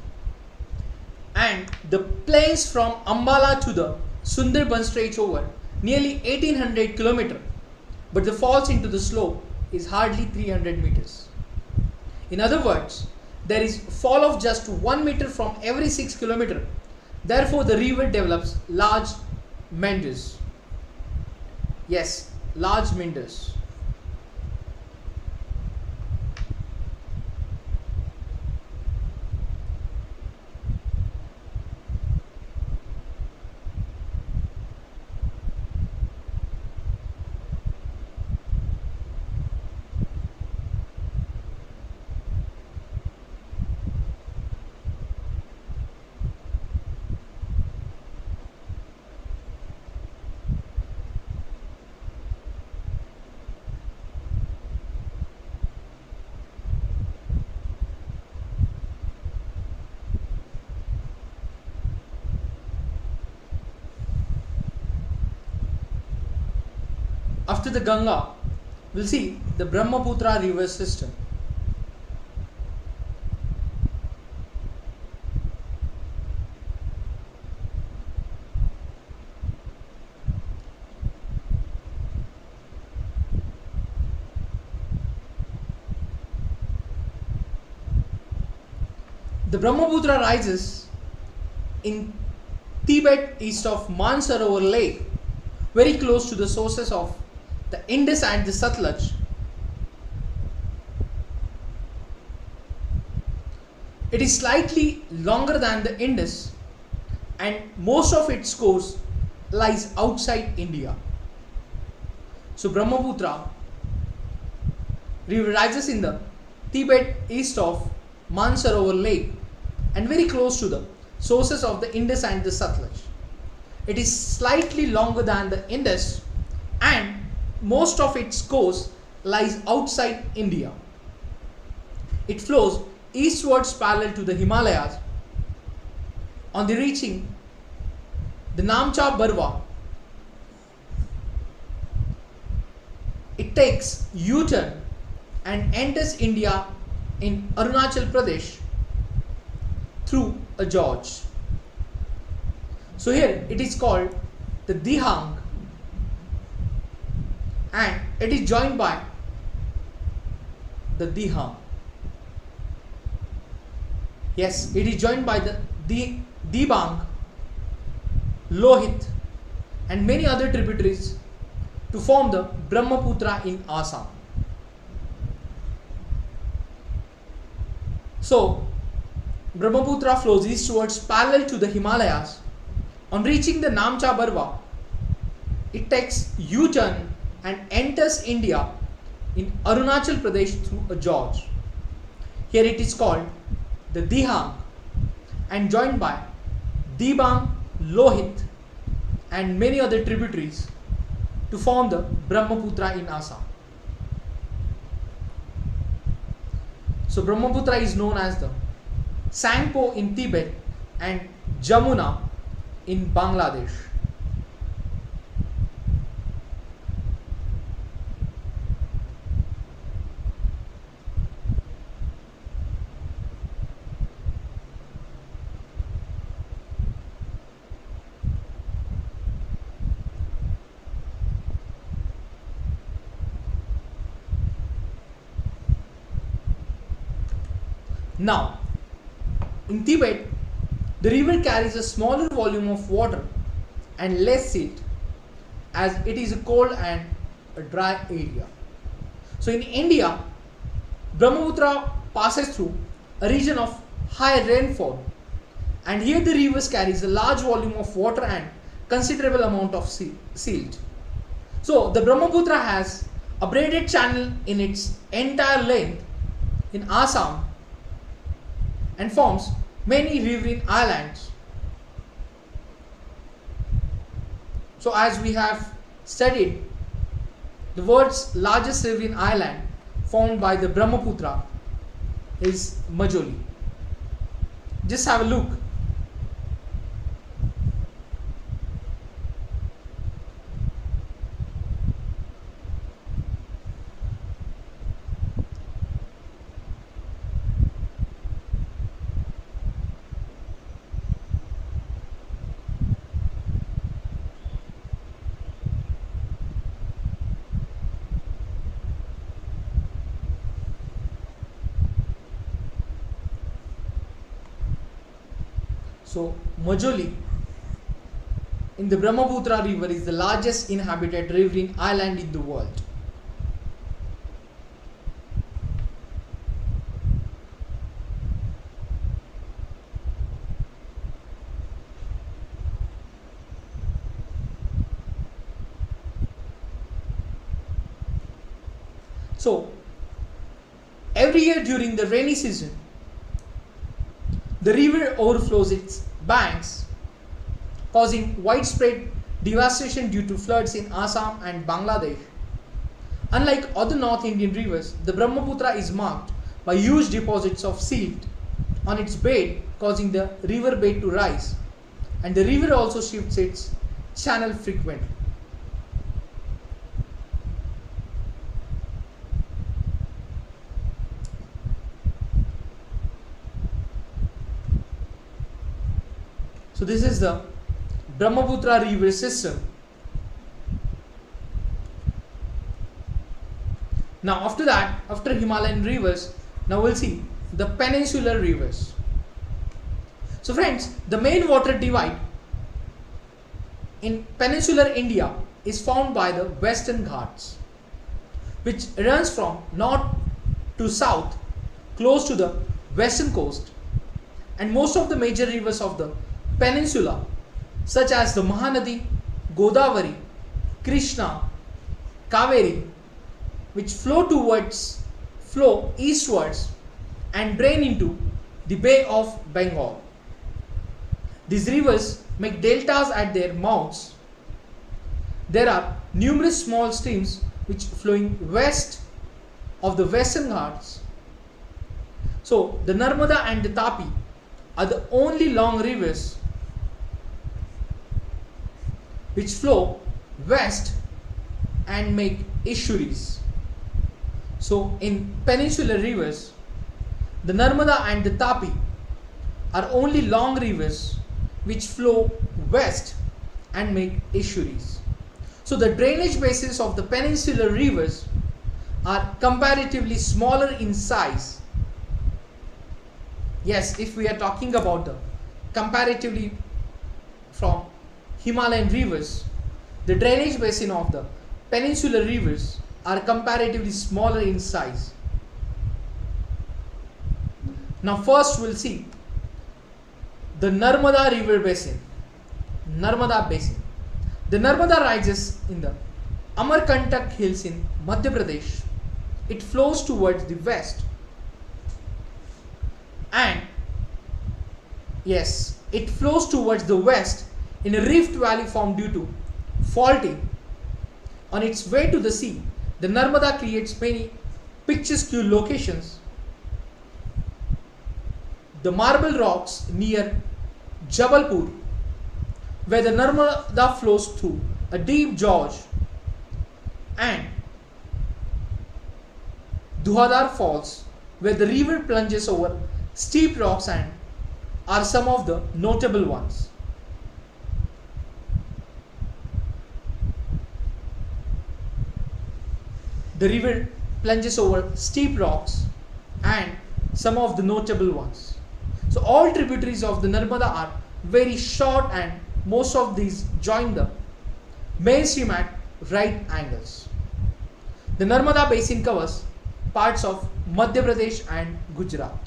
and the plains from Ambala to the Sundarban stretch over nearly 1800 km, but the falls into the slope is hardly 300 meters. In other words, there is fall of just 1 meter from every 6 km. Therefore, the river develops large meanders. Yes, large meanders. After the Ganga, we'll see the Brahmaputra river system. The Brahmaputra rises in Tibet east of Mansarovar Lake, very close to the sources of the Indus and the Satluj. It is slightly longer than the Indus and most of its course lies outside India. So Brahmaputra river rises in the Tibet east of Mansarovar Lake and very close to the sources of the Indus and the Satluj. It is slightly longer than the Indus and most of its course lies outside India. It flows eastwards parallel to the Himalayas. On the reaching the Namcha Barwa, it takes U-turn and enters India in Arunachal Pradesh through a gorge. So here it is called the Dihang and it is joined by the Dihang. Yes, it is joined by the Dibang, Lohit and many other tributaries to form the Brahmaputra in Assam. So, Brahmaputra flows eastwards parallel to the Himalayas. On reaching the Namcha Barwa, it takes U-turn and enters India in Arunachal Pradesh through a gorge. Here it is called the Dihang and joined by Dibang, Lohit and many other tributaries to form the Brahmaputra in Assam. So Brahmaputra is known as the Sangpo in Tibet and Jamuna in Bangladesh. Now, in Tibet, the river carries a smaller volume of water and less silt as it is a cold and a dry area. So in India, Brahmaputra passes through a region of high rainfall and here the rivers carries a large volume of water and considerable amount of silt. So the Brahmaputra has a braided channel in its entire length in Assam and forms many riverine islands. So as we have studied, the world's largest riverine island formed by the Brahmaputra is Majoli. Just have a look. So Majoli in the Brahmaputra river is the largest inhabited riverine island in the world. So every year during the rainy season, the river overflows its banks, causing widespread devastation due to floods in Assam and Bangladesh. Unlike other North Indian rivers, the Brahmaputra is marked by huge deposits of silt on its bed, causing the river bed to rise, and the river also shifts its channel frequently. So this is the Brahmaputra river system. Now after that, after Himalayan rivers, now we'll see the peninsular rivers. So friends, the main water divide in peninsular India is found by the Western Ghats, which runs from north to south close to the western coast, and most of the major rivers of the peninsula such as the Mahanadi, Godavari, Krishna, Kaveri, which flow eastwards and drain into the Bay of Bengal. These rivers make deltas at their mouths. There are numerous small streams which flowing west of the Western Ghats. So the Narmada and the Tapi are the only long rivers which flow west and make estuaries. So in peninsular rivers, the Narmada and the Tapi are only long rivers which flow west and make estuaries. So the drainage basins of the peninsular rivers are comparatively smaller in size. Yes, if we are talking about the comparatively from Himalayan rivers, the drainage basin of the peninsular rivers are comparatively smaller in size. Now first we'll see the Narmada river basin. Narmada basin. The Narmada rises in the Amarkantak hills in Madhya Pradesh. It flows towards the west, and yes, it flows towards the west in a rift valley formed due to faulting. On its way to the sea, the Narmada creates many picturesque locations. The marble rocks near Jabalpur, where the Narmada flows through a deep gorge, and Duhadar Falls, where the river plunges over steep rocks, and are some of the notable ones. The river plunges over steep rocks and some of the notable ones. So all tributaries of the Narmada are very short, and most of these join the main stream at right angles. The Narmada basin covers parts of Madhya Pradesh and Gujarat.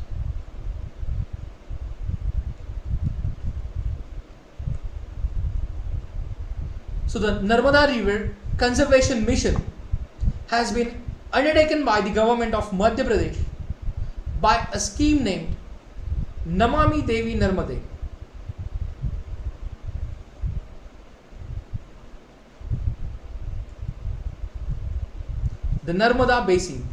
So the Narmada River Conservation Mission has been undertaken by the government of Madhya Pradesh by a scheme named Namami Devi Narmade. The Narmada Basin.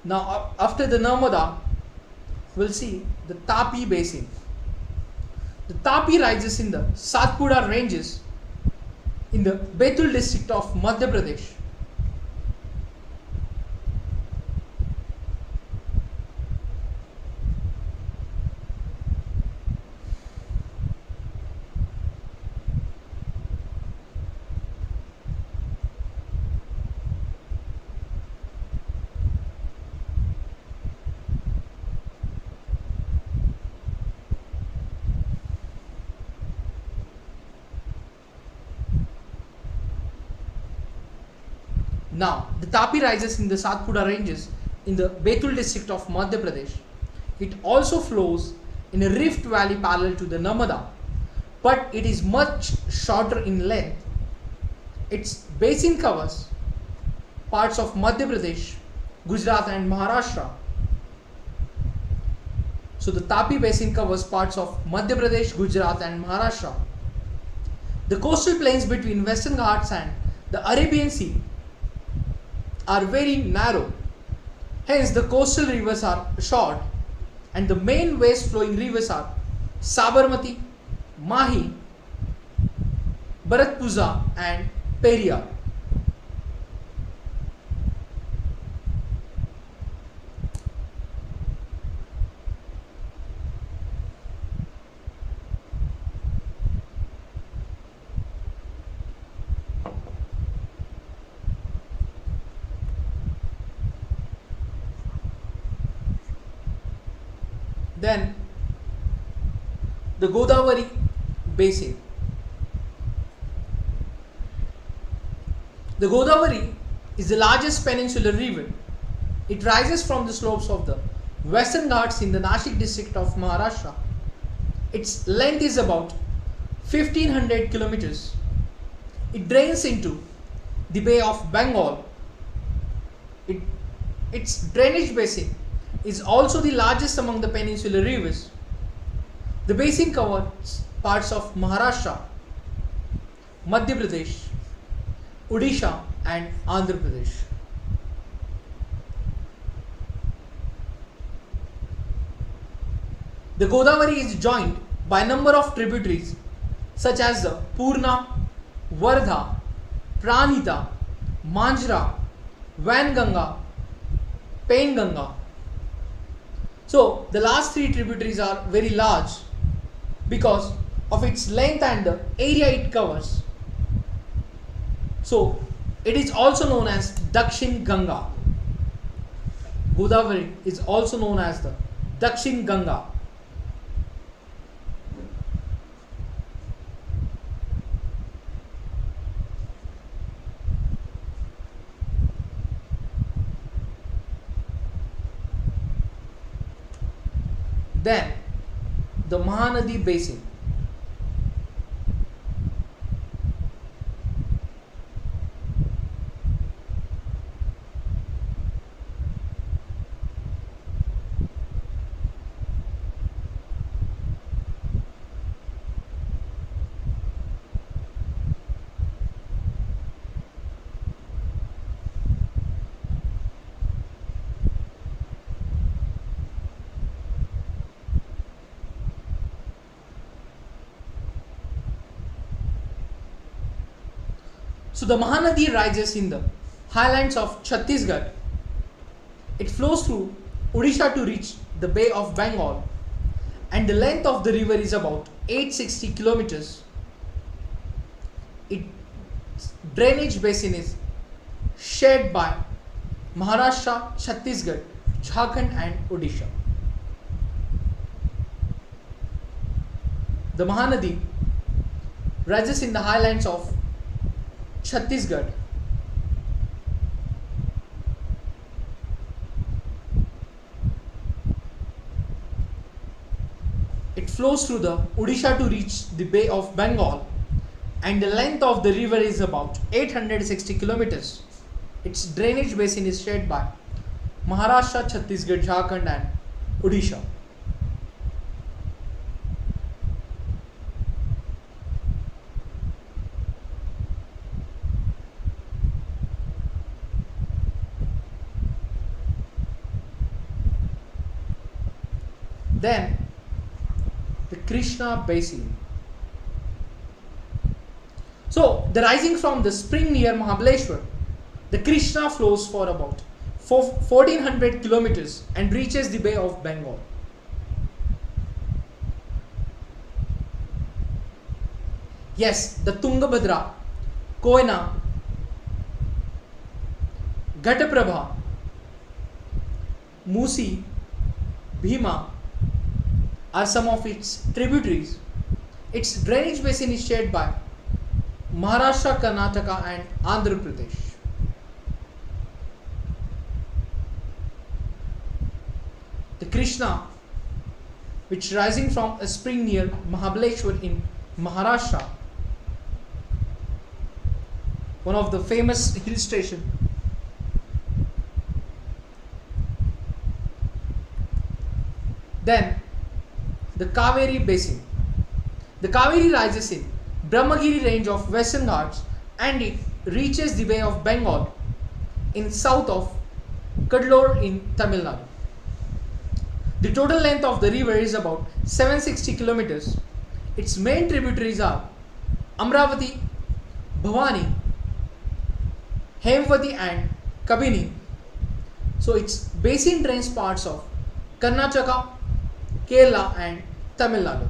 Now after the Narmada, we'll see the Tapi Basin. The Tapi rises in the Satpura ranges in the Betul district of Madhya Pradesh. Now, the Tapi rises in the Satpura ranges in the Betul district of Madhya Pradesh. It also flows in a rift valley parallel to the Narmada, but it is much shorter in length. Its basin covers parts of Madhya Pradesh, Gujarat and Maharashtra. So the Tapi basin covers parts of Madhya Pradesh, Gujarat and Maharashtra. The coastal plains between Western Ghats and the Arabian Sea are very narrow. Hence the coastal rivers are short and the main west flowing rivers are Sabarmati, Mahi, Bharatpuzha and Periyar. Then the Godavari basin. The Godavari is the largest peninsular river. It rises from the slopes of the Western Ghats in the Nashik district of Maharashtra. Its length is about 1500 kilometers. It drains into the Bay of Bengal. Its drainage basin is also the largest among the peninsular rivers. The basin covers parts of Maharashtra, Madhya Pradesh, Odisha and Andhra Pradesh. The Godavari is joined by a number of tributaries such as the Purna, Vardha, Pranhita, Manjra, Vanganga, Penganga. So the last three tributaries are very large because of its length and the area it covers. So it is also known as Dakshin Ganga. Godavari is also known as the Dakshin Ganga. Then the Mahanadi basin. So the Mahanadi rises in the highlands of Chhattisgarh. It flows through Odisha to reach the Bay of Bengal, and the length of the river is about 860 kilometers. Its drainage basin is shared by Maharashtra, Chhattisgarh, Jharkhand and Odisha. The Mahanadi rises in the highlands of Chhattisgarh. It flows through the Odisha to reach the Bay of Bengal, and the length of the river is about 860 kilometers. Its drainage basin is shared by Maharashtra, Chhattisgarh, Jharkhand and Odisha. Then the Krishna basin. So the rising from the spring near Mahabaleshwar, the Krishna flows for about 1400 kilometers and reaches the Bay of Bengal. Yes, the Tungabhadra, Koyna, Ghataprabha, Musi, Bhima are some of its tributaries. Its drainage basin is shared by Maharashtra, Karnataka and Andhra Pradesh. the Krishna, which rising from a spring near Mahabaleshwar in Maharashtra, one of the famous hill station. Then the Kaveri basin. The Kaveri rises in Brahmagiri range of Western Ghats and it reaches the Bay of Bengal in south of Kadalur in Tamil Nadu. The total length of the river is about 760 kilometers. Its main tributaries are Amravati, Bhavani, Hemvati and Kabini. So its basin drains parts of Karnataka, Kerala and Tamil Nadu.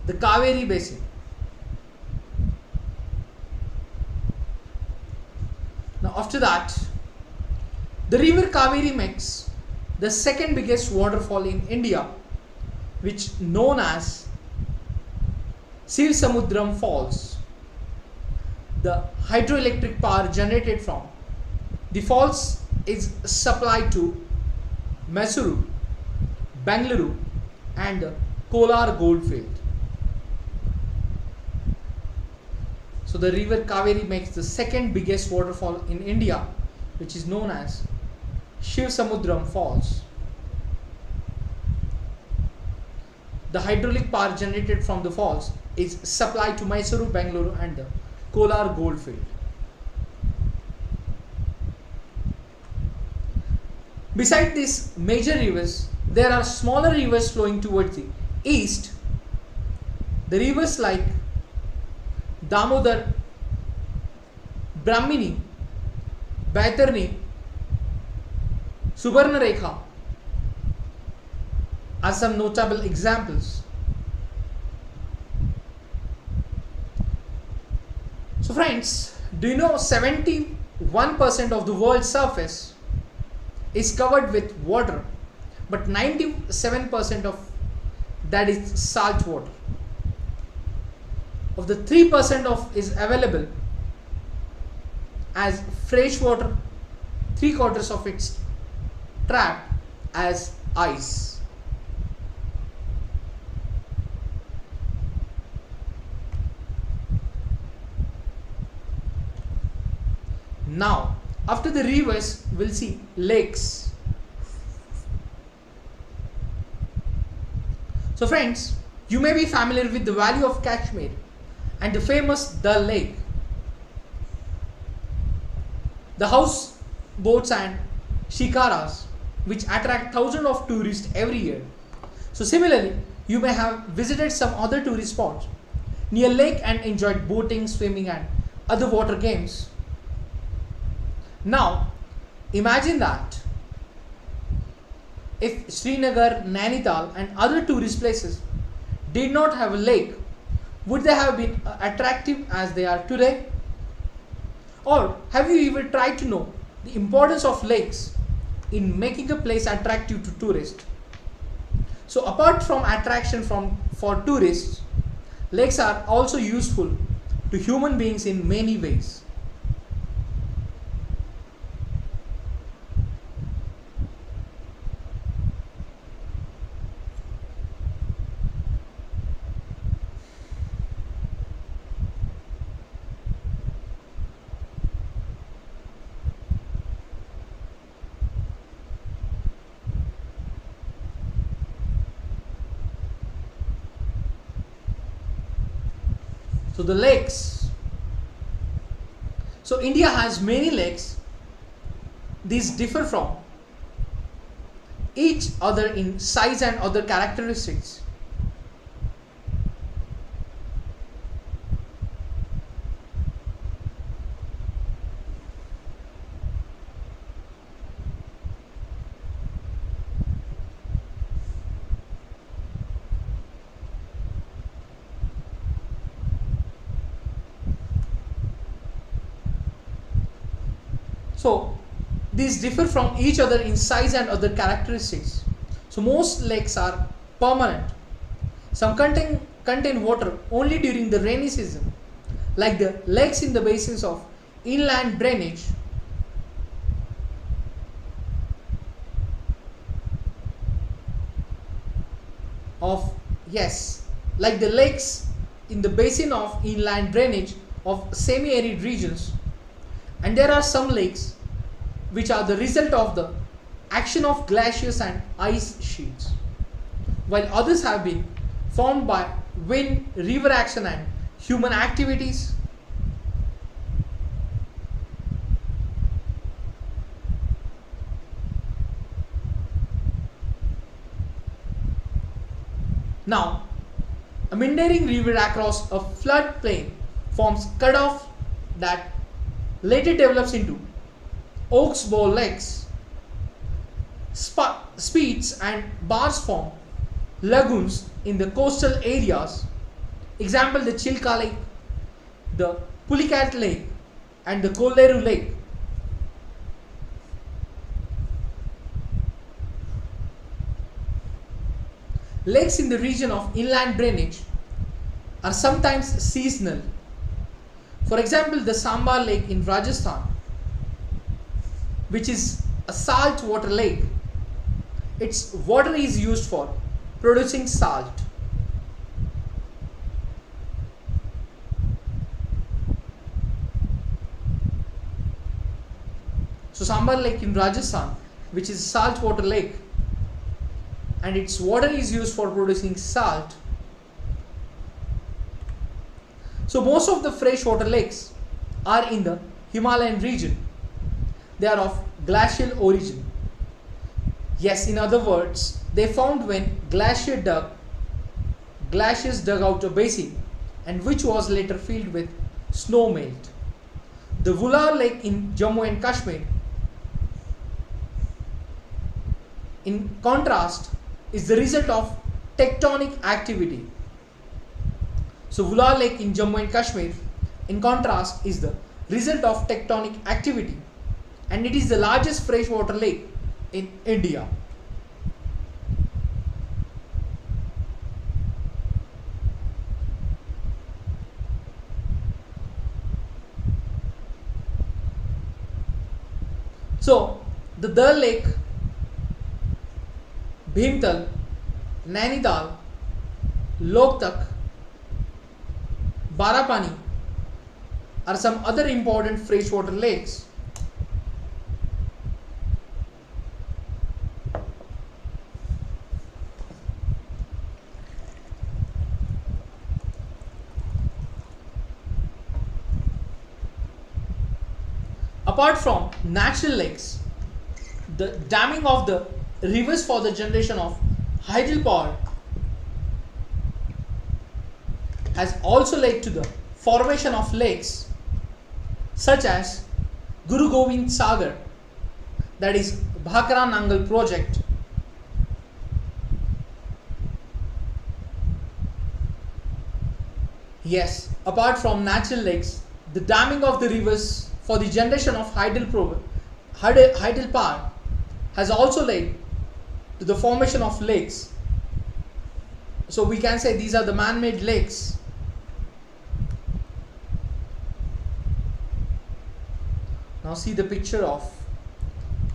The Kaveri basin. Now after that, the river Kaveri makes the second biggest waterfall in India, which known as Sivasamudram Falls. The hydroelectric power generated from the falls is supplied to Mysuru, Bangalore and the Kolar goldfield. So the river Kaveri makes the second biggest waterfall in India, which is known as Sivasamudram Falls. The hydraulic power generated from the falls is supplied to Mysuru, Bangalore and the Kolar goldfield. Beside these major rivers, there are smaller rivers flowing towards the east. The rivers like Damodar, Brahmini, Baitarni, Subarnarekha are some notable examples. So friends, do you know 71% of the world's surface is covered with water, but 97% of that is salt water. Of the 3% of is available as fresh water, 3/4 of it's trapped as ice. Now, after the rivers, we'll see lakes. So friends, you may be familiar with the Valley of Kashmir and the famous Dal Lake. The house boats and shikaras, which attract thousands of tourists every year. So similarly, you may have visited some other tourist spots near lake and enjoyed boating, swimming and other water games. Now, imagine that if Srinagar, Nainital and other tourist places did not have a lake, would they have been attractive as they are today? Or have you ever tried to know the importance of lakes in making a place attractive to tourists? So apart from attraction for tourists, lakes are also useful to human beings in many ways. So the lakes. So India has many lakes. These differ from each other in size and other characteristics. So these differ from each other in size and other characteristics. So most lakes are permanent. Some contain water only during the rainy season, like the lakes in the basins of inland drainage. of, yes, like the lakes in the basin of inland drainage of semi-arid regions, and there are some lakes which are the result of the action of glaciers and ice sheets, while others have been formed by wind, river action and human activities. Now, a meandering river across a flood plain forms cutoff that later develops into oxbow lakes. Speeds and bars form lagoons in the coastal areas. Example, the Chilka Lake, the Pulicat Lake and the Kolleru Lake. Lakes in the region of inland drainage are sometimes seasonal. For example, the Sambar Lake in Rajasthan, which is a salt water lake. Its water is used for producing salt. So Sambar Lake in Rajasthan, which is a salt water lake, and its water is used for producing salt. So most of the freshwater lakes are in the Himalayan region. They are of glacial origin. Yes, in other words, they formed when glaciers dug out a basin and which was later filled with snow melt. The Vular Lake in Jammu and Kashmir, in contrast, is the result of tectonic activity. So Vular Lake in Jammu and Kashmir, in contrast, is the result of tectonic activity, and it is the largest freshwater lake in India. So the Dal Lake, Bhimtal, Nainital, Loktak, Barapani are some other important freshwater lakes. Apart from natural lakes, the damming of the rivers for the generation of hydropower has also led to the formation of lakes such as Guru Gobind Sagar, that is Bhakra Nangal project, yes, apart from natural lakes, the damming of the rivers for the generation of hydel power has also led to the formation of lakes. So we can say these are the man-made lakes. Now see the picture of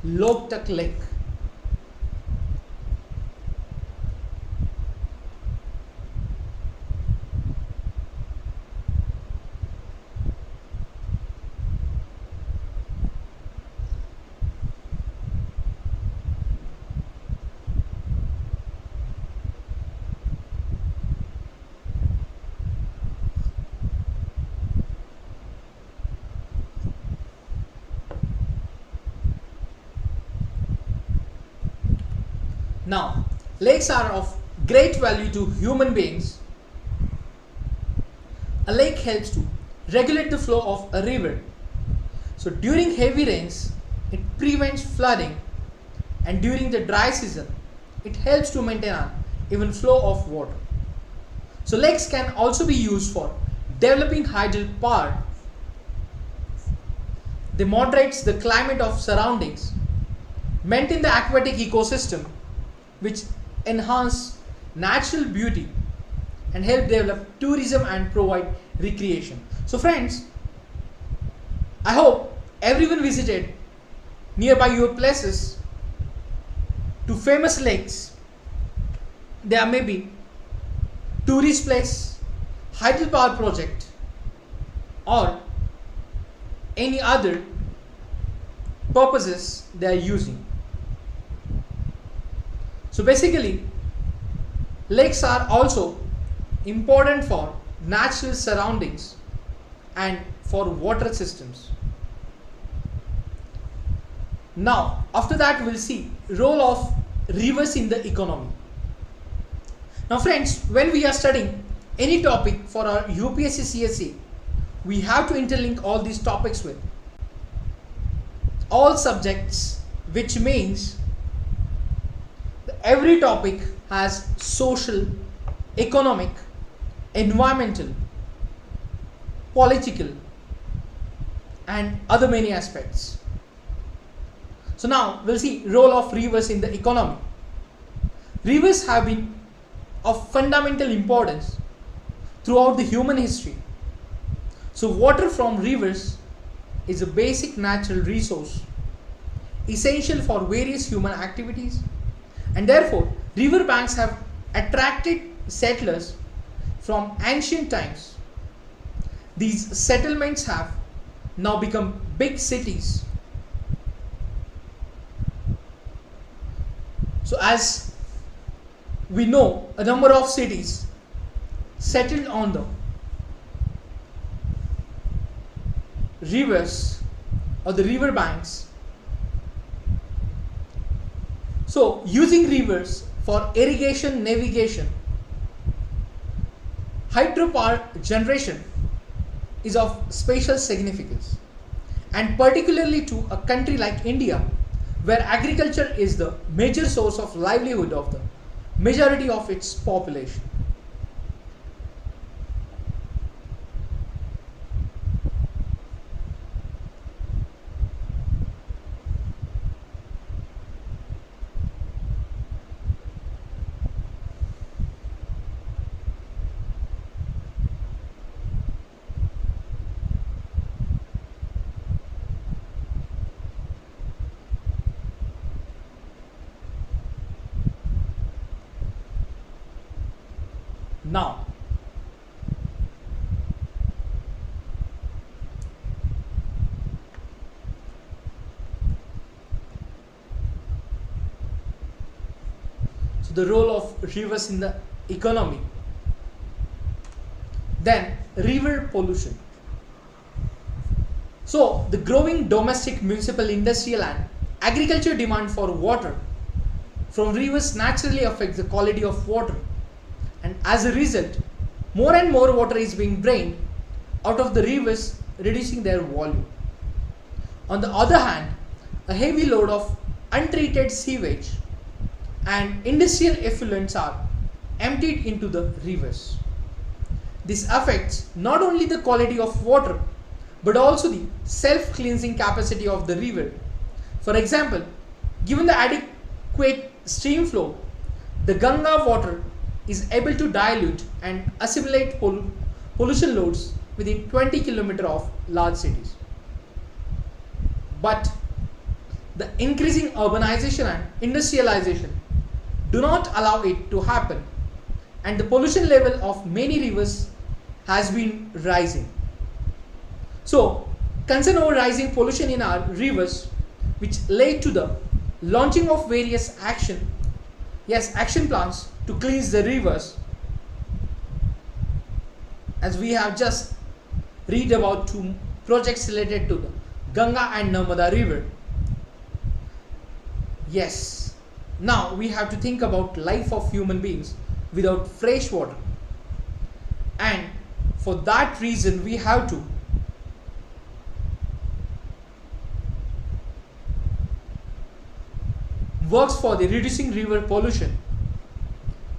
Loktak Lake. Now, lakes are of great value to human beings. A lake helps to regulate the flow of a river. So during heavy rains, it prevents flooding, and during the dry season, it helps to maintain an even flow of water. So lakes can also be used for developing hydel power. They moderates the climate of surroundings, maintain the aquatic ecosystem, which enhance natural beauty and help develop tourism and provide recreation. So friends, I hope everyone visited nearby your places to famous lakes. There may be tourist place, hydropower project, or any other purposes they are using. So basically, lakes are also important for natural surroundings and for water systems. Now, after that we'll see role of rivers in the economy. Now friends, when we are studying any topic for our UPSC CSE, we have to interlink all these topics with all subjects, which means every topic has social, economic, environmental, political, and other many aspects. So now we'll see role of rivers in the economy. Rivers have been of fundamental importance throughout the human history. So water from rivers is a basic natural resource essential for various human activities, and therefore river banks have attracted settlers from ancient times. These settlements have now become big cities. So as we know, a number of cities settled on the rivers or the river banks. So using rivers for irrigation, navigation, hydropower generation is of special significance, and particularly to a country like India, where agriculture is the major source of livelihood of the majority of its population. Now, so the role of rivers in the economy. Then river pollution. So the growing domestic, municipal, industrial and agriculture demand for water from rivers naturally affects the quality of water, and as a result, more and more water is being drained out of the rivers, reducing their volume. On the other hand, a heavy load of untreated sewage and industrial effluents are emptied into the rivers. This affects not only the quality of water but also the self-cleansing capacity of the river. For example, given the adequate stream flow, the Ganga water is able to dilute and assimilate pollution loads within 20 km of large cities. But the increasing urbanization and industrialization do not allow it to happen, and the pollution level of many rivers has been rising. So, concern over rising pollution in our rivers, which led to the launching of various action plans to cleanse the rivers, as we have just read about two projects related to the Ganga and Narmada river. Yes, now we have to think about life of human beings without fresh water, and for that reason we have to works for the reducing river pollution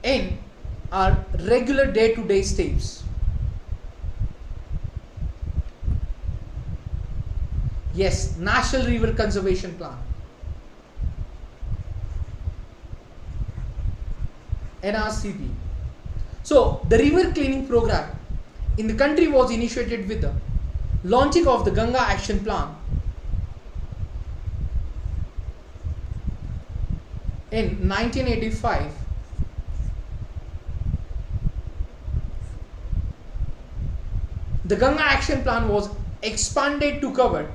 in our regular day-to-day steps. Yes, National River Conservation Plan, NRCP. So the river cleaning program in the country was initiated with the launching of the Ganga Action Plan in 1985, The Ganga Action Plan was expanded to cover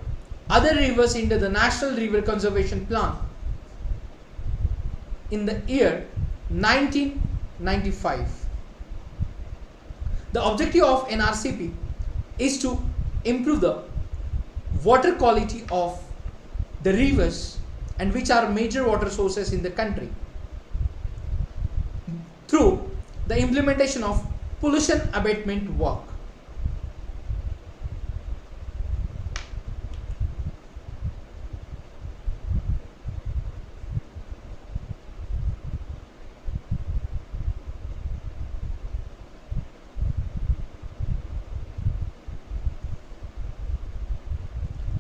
other rivers into the National River Conservation Plan in the year 1995. The objective of NRCP is to improve the water quality of the rivers and which are major water sources in the country through the implementation of pollution abatement work.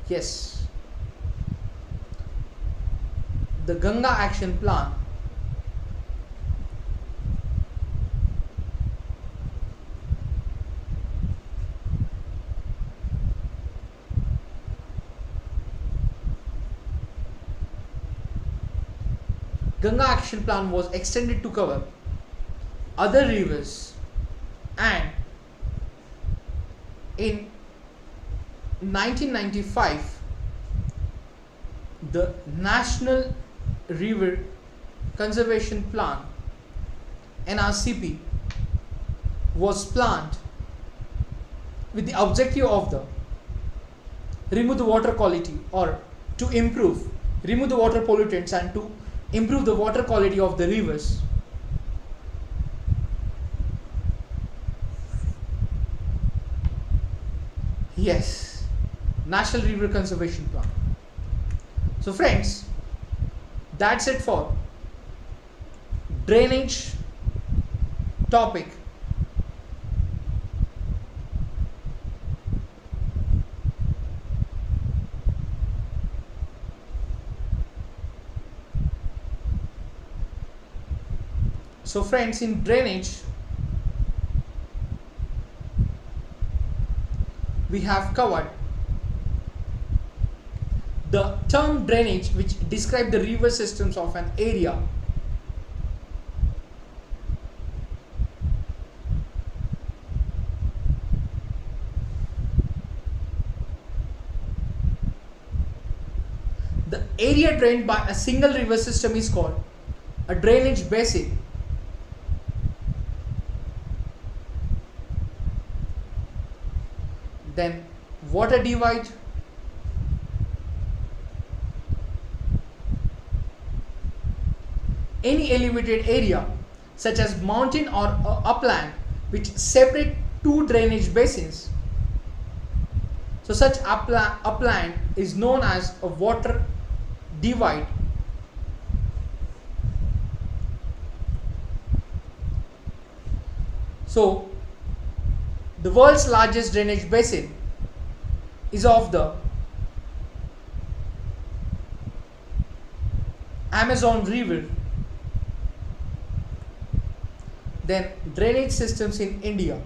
Yes, the Ganga Action Plan was extended to cover other rivers, and in 1995 the National River Conservation Plan NRCP was planned with the objective of the remove the water quality or to remove the water pollutants and to improve the water quality of the rivers. Yes, National River Conservation Plan. So friends, that's it for drainage topic. So friends, in drainage we have covered the term drainage, which describe the river systems of an area. The area drained by a single river system is called a drainage basin. Then water divide, any elevated area such as mountain or upland which separate two drainage basins. So such upland is known as a water divide. So the world's largest drainage basin is of the Amazon River. Then drainage systems in India.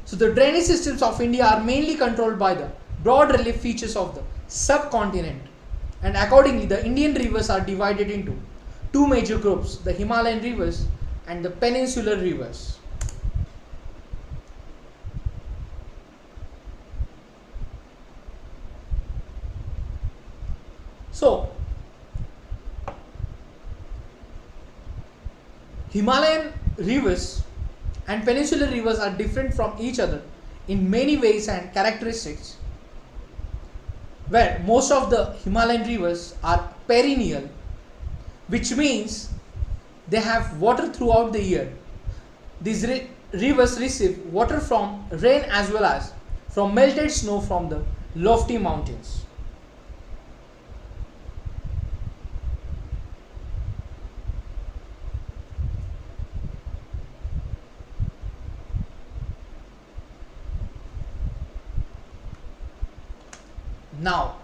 So the drainage systems of India are mainly controlled by the broad relief features of the subcontinent, and accordingly the Indian rivers are divided into two major groups, the Himalayan rivers and the Peninsular rivers. So Himalayan rivers and peninsular rivers are different from each other in many ways and characteristics, where most of the Himalayan rivers are perennial, which means they have water throughout the year. These rivers receive water from rain as well as from melted snow from the lofty mountains. Now,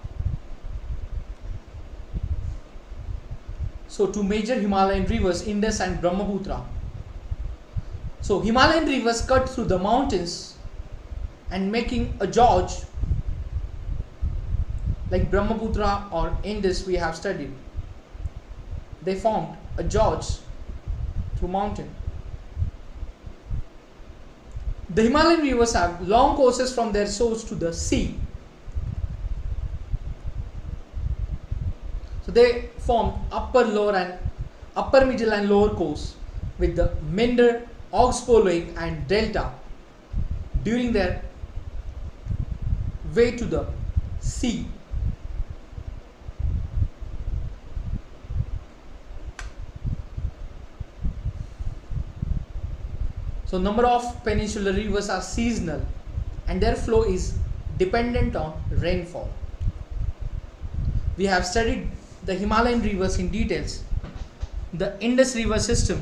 so two major Himalayan rivers, Indus and Brahmaputra. So Himalayan rivers cut through the mountains and making a gorge, like Brahmaputra or Indus we have studied. They formed a gorge through mountain. The Himalayan rivers have long courses from their source to the sea. So they form upper, middle and lower course with the meander, oxbow lake and delta during their way to the sea. So number of peninsular rivers are seasonal and their flow is dependent on rainfall. We have studied the Himalayan rivers in details. The Indus river system,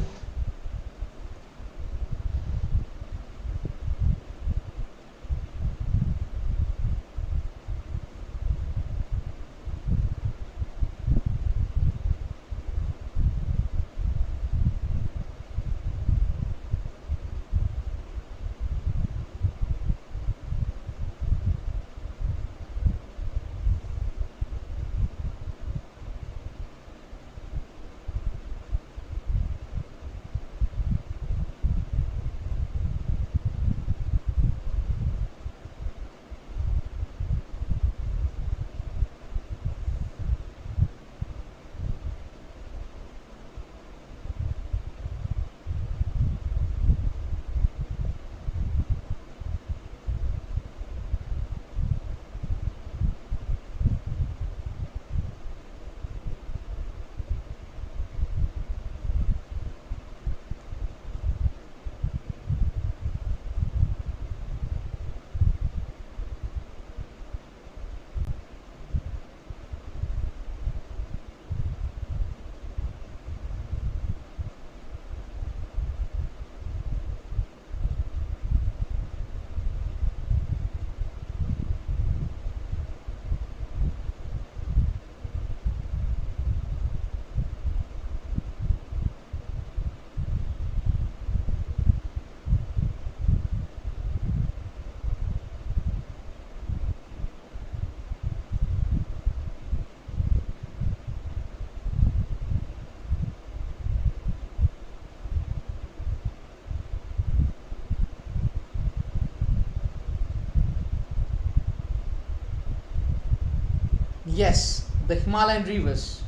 yes, the Himalayan rivers.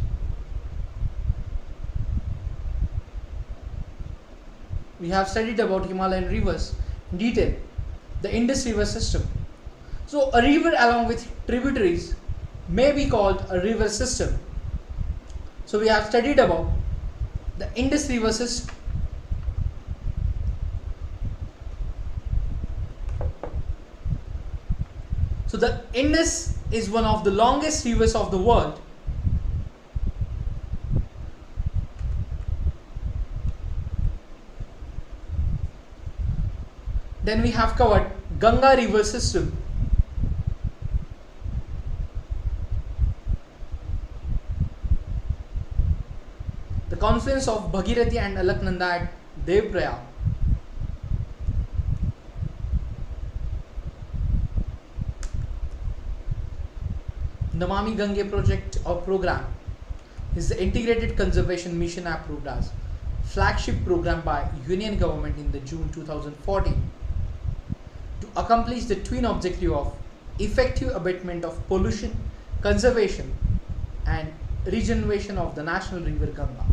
We have studied about Himalayan rivers in detail. The Indus river system. So a river along with tributaries may be called a river system. So we have studied about the Indus river system. So the Indus is one of the longest rivers of the world. Then we have covered Ganga river system. The confluence of Bhagirathi and Alaknanda at Devprayag. Namami Gange project or program is the integrated conservation mission approved as flagship program by Union government in the June 2014 to accomplish the twin objective of effective abatement of pollution, conservation and regeneration of the national river Ganga.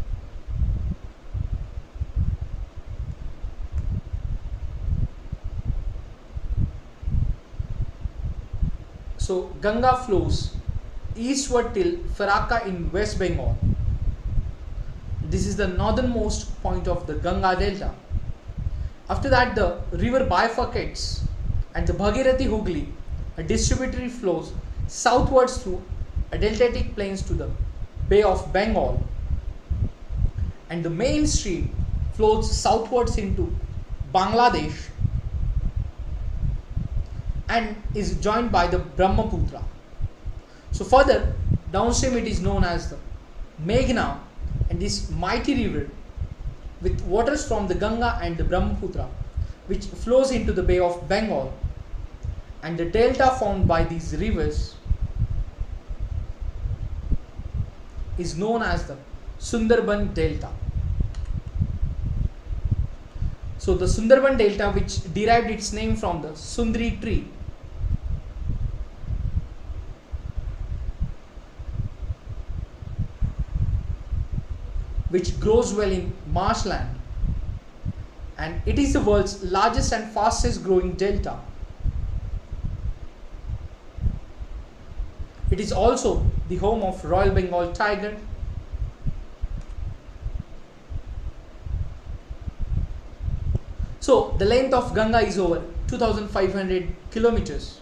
So Ganga flows eastward till Farakka in West Bengal. This is the northernmost point of the Ganga delta. After that the river bifurcates and the Bhagirathi Hooghly, a distributary, flows southwards through a deltatic plains to the Bay of Bengal, and the main stream flows southwards into Bangladesh and is joined by the Brahmaputra. So further downstream it is known as the Meghna, and this mighty river with waters from the Ganga and the Brahmaputra which flows into the Bay of Bengal, and the delta formed by these rivers is known as the Sundarban Delta. So So the Sundarban Delta, which derived its name from the Sundri tree, which grows well in marshland, and it is the world's largest and fastest growing delta. It is also the home of Royal Bengal tiger, so the length of Ganga is over 2500 kilometers.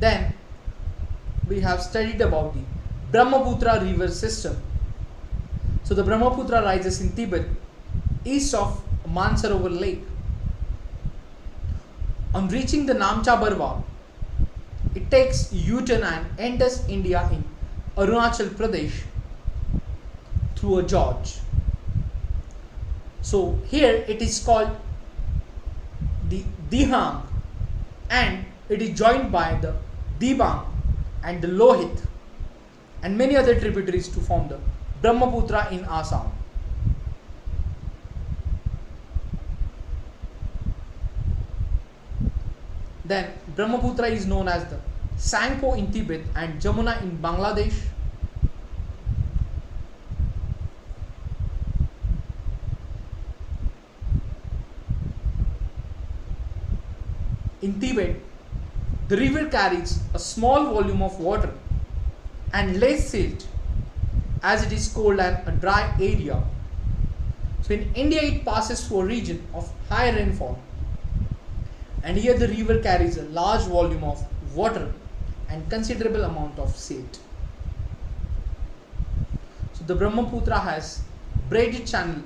Then we have studied about the Brahmaputra river system. So the Brahmaputra rises in Tibet east of Mansarovar lake. On reaching the Namcha Barwa, it takes U-turn and enters India in Arunachal Pradesh through a gorge. So here it is called the Dihang, and it is joined by the Dibang and the Lohit and many other tributaries to form the Brahmaputra in Assam. Then Brahmaputra is known as the Sangpo in Tibet and Jamuna in Bangladesh. In Tibet, the river carries a small volume of water and less silt, as it is cold and a dry area. So in India it passes through a region of high rainfall, and here the river carries a large volume of water and considerable amount of silt. So the Brahmaputra has braided channel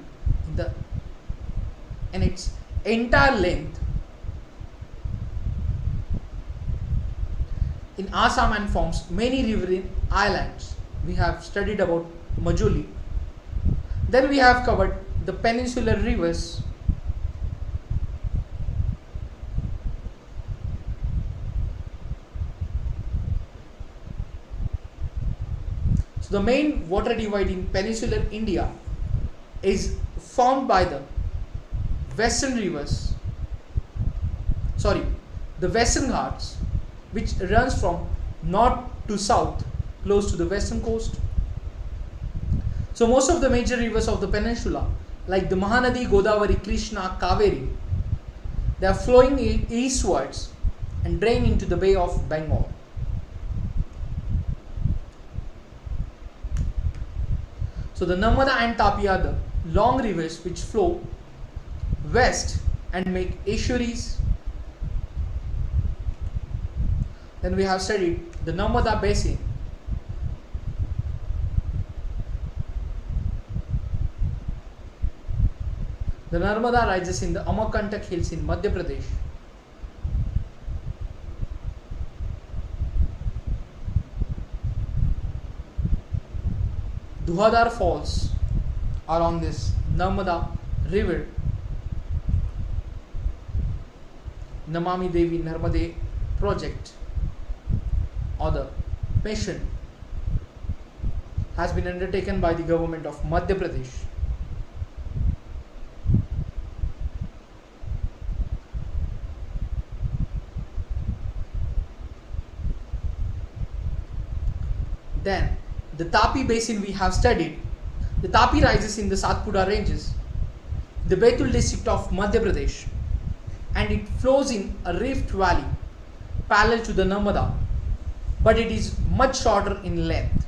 in its entire length in Assam and forms many riverine islands. We have studied about Majuli. Then we have covered the peninsular rivers. So the main water divide in peninsular India is formed by the western rivers, the Western Ghats, which runs from north to south close to the western coast. So most of the major rivers of the peninsula, like the Mahanadi, Godavari, Krishna, Kaveri, they are flowing eastwards and drain into the Bay of Bengal. So the Narmada and Tapi are the long rivers which flow west and make estuaries. Then we have studied the Narmada basin. The Narmada rises in the Amarkantak hills in Madhya Pradesh. Duhadar Falls are on this Narmada river. Namami Devi Narmade project, or the mission, has been undertaken by the government of Madhya Pradesh. Then the Tapi basin we have studied. The Tapi rises in the Satpura ranges, the Betul district of Madhya Pradesh, and it flows in a rift valley parallel to the Narmada, but it is much shorter in length.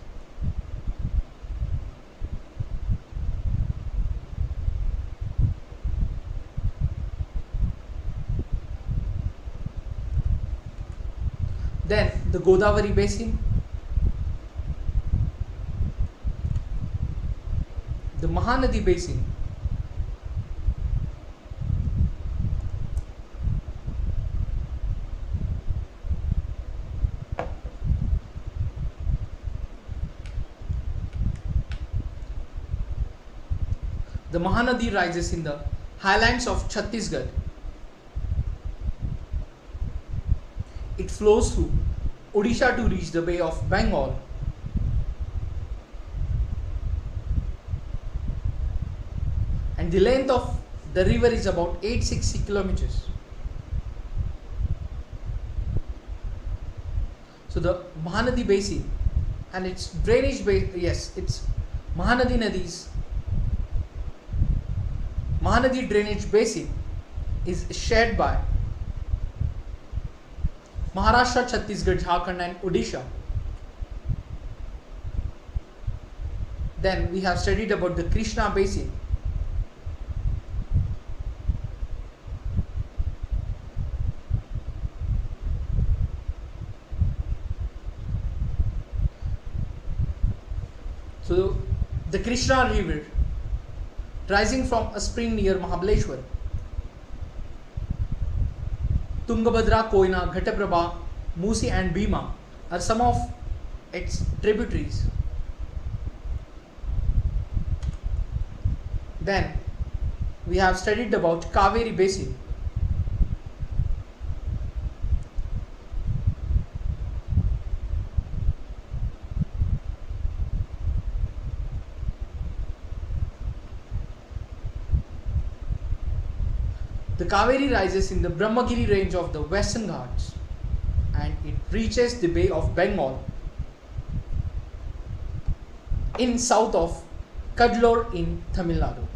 Then the Godavari basin, the Mahanadi basin, the Mahanadi rises in the highlands of Chhattisgarh. It flows through Odisha to reach the Bay of Bengal the length of the river is about 860 kilometers. So the Mahanadi basin and its drainage it's Mahanadi drainage basin is shared by Maharashtra, Chhattisgarh, Jharkhand and Odisha. Then we have studied about the Krishna basin. So the Krishna river rising from a spring near Mahabaleshwar. Tungabhadra, Koyna, Ghataprabha, Musi and Bhima are some of its tributaries. Then we have studied about Kaveri basin. The Kaveri rises in the Brahmagiri range of the Western Ghats and it reaches the Bay of Bengal in south of Kadlur in Tamil Nadu.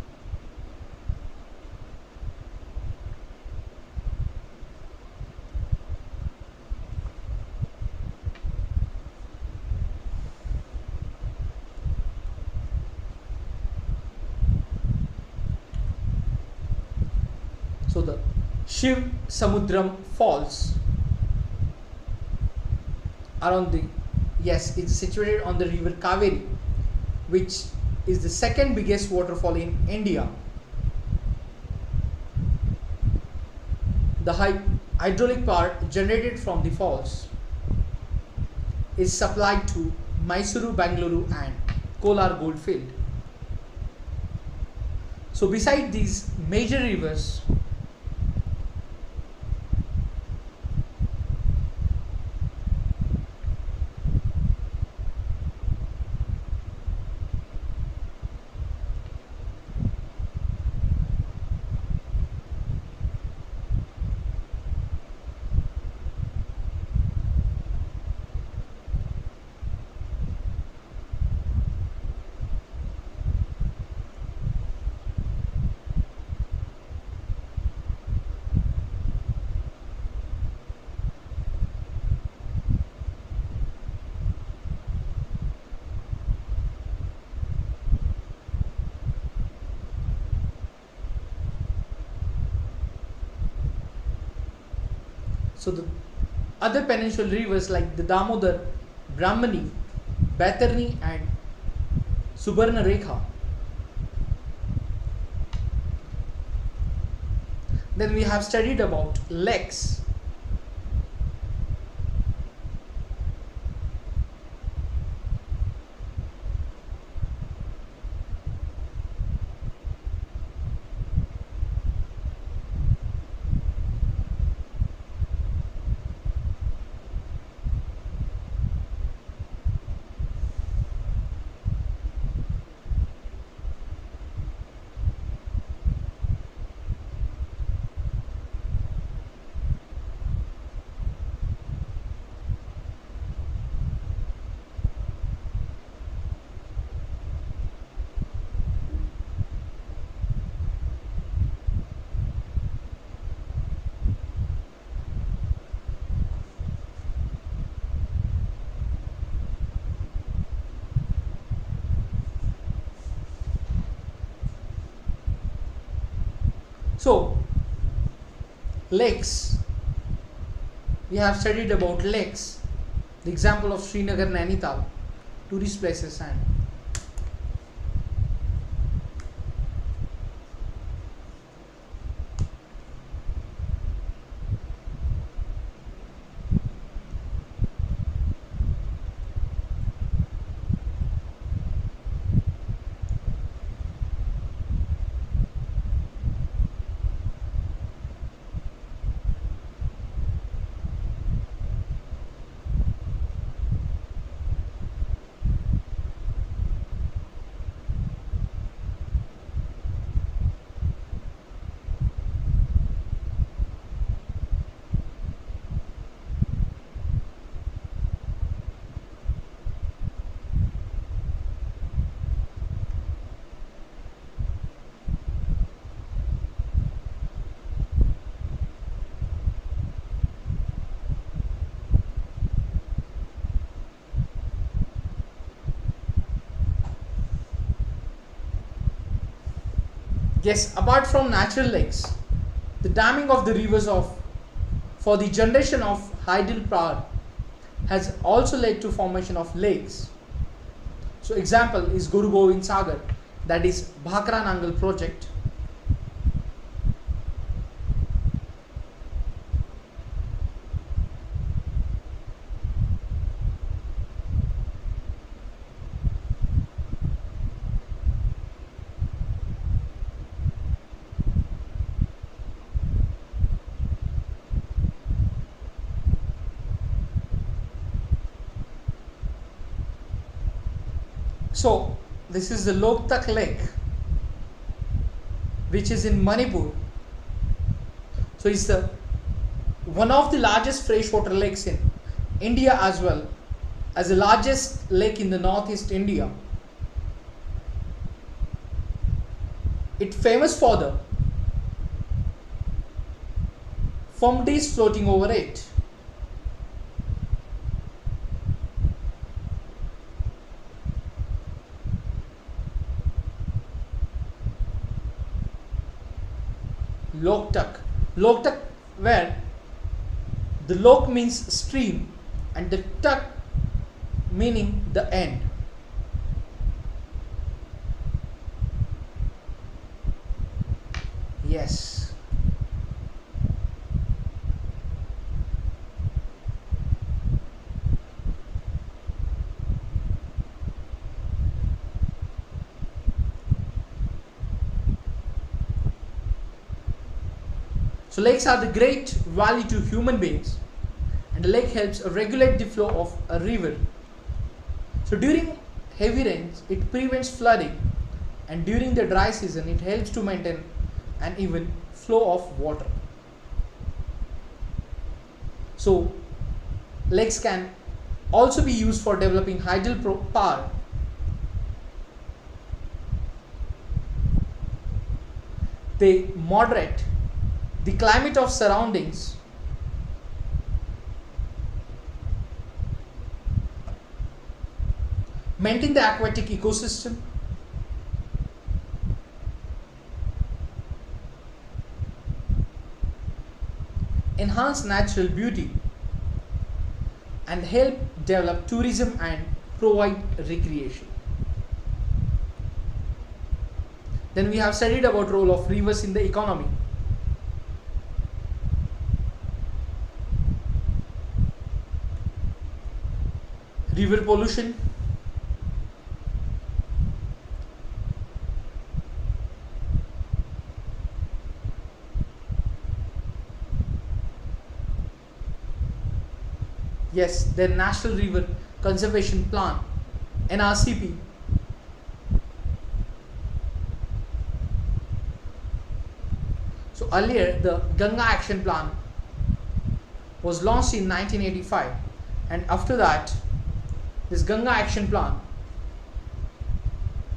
So the Shiv Samudram falls it's situated on the river Kaveri, which is the second biggest waterfall in India. The hydraulic power generated from the falls is supplied to Mysuru, Bangalore and Kolar goldfield. So beside these major rivers, so the other peninsular rivers like the Damodar, Brahmani, Baitarni and Subarna Rekha. Then we have studied about lakes. So lakes, we have studied about lakes, the example of Srinagar, Nainital, tourist places and Yes, apart from natural lakes, the damming of the rivers for the generation of hydel power has also led to formation of lakes. So example is Guru Govind Sagar, that is Bhakra Nangal project. So this is the Loktak Lake, which is in Manipur. So it's the one of the largest freshwater lakes in India, as well as the largest lake in the northeast India. It's famous for the days floating over it. Loktak. Loktak, where the lok means stream and the tak meaning the end. Yes. So lakes are the great value to human beings, and the lake helps regulate the flow of a river. So during heavy rains it prevents flooding, and during the dry season it helps to maintain an even flow of water. So lakes can also be used for developing hydel power. They moderate the climate of surroundings, maintain the aquatic ecosystem, enhance natural beauty, and help develop tourism and provide recreation. Then we have studied about role of rivers in the economy. River pollution, yes, the National River Conservation Plan, NRCP. So earlier the Ganga Action Plan was launched in 1985, and after that this Ganga Action Plan,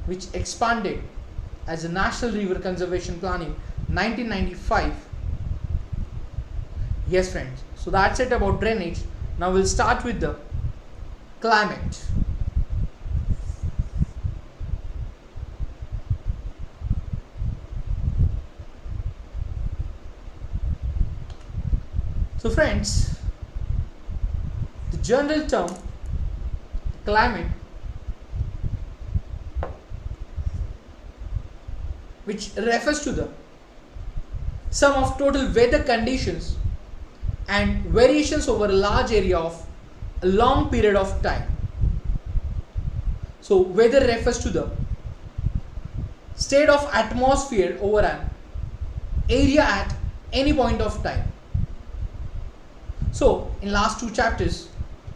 which expanded as a National River Conservation Plan in 1995. Yes friends, so that's it about drainage. Now we'll start with the climate. So friends, the general term climate, which refers to the sum of total weather conditions and variations over a large area of a long period of time. So weather refers to the state of atmosphere over an area at any point of time. So in last two chapters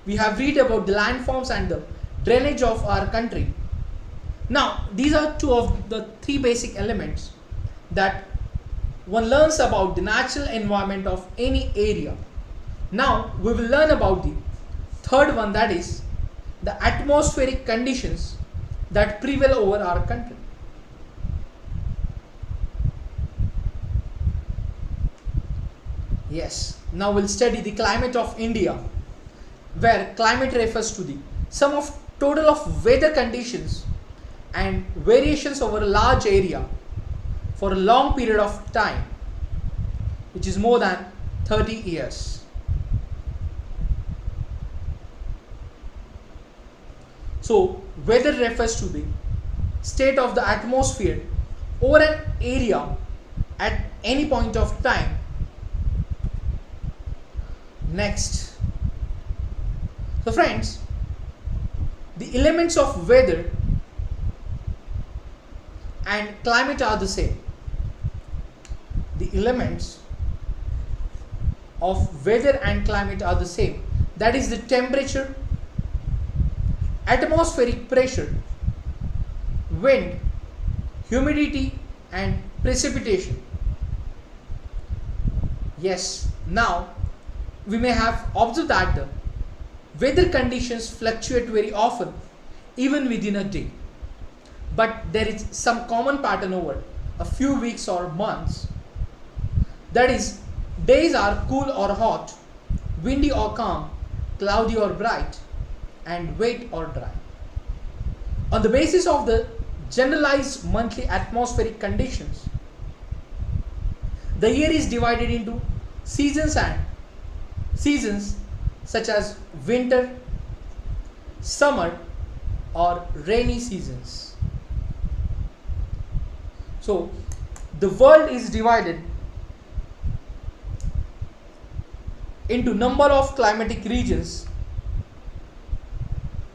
we have read about the landforms and the drainage of our country. Now these are two of the three basic elements that one learns about the natural environment of any area. Now we will learn about the third one, that is the atmospheric conditions that prevail over our country. Yes, now we'll study the climate of India, where climate refers to the sum of total of weather conditions and variations over a large area for a long period of time, which is more than 30 years. So weather refers to the state of the atmosphere over an area at any point of time. Next. So friends, the elements of weather and climate are the same. The elements of weather and climate are the same. That is the temperature, atmospheric pressure, wind, humidity and precipitation. Yes, now we may have observed that the weather conditions fluctuate very often, even within a day. But there is some common pattern over a few weeks or months. That is, days are cool or hot, windy or calm, cloudy or bright, and wet or dry. On the basis of the generalized monthly atmospheric conditions, the year is divided into seasons such as winter, summer or rainy seasons. So the world is divided into number of climatic regions.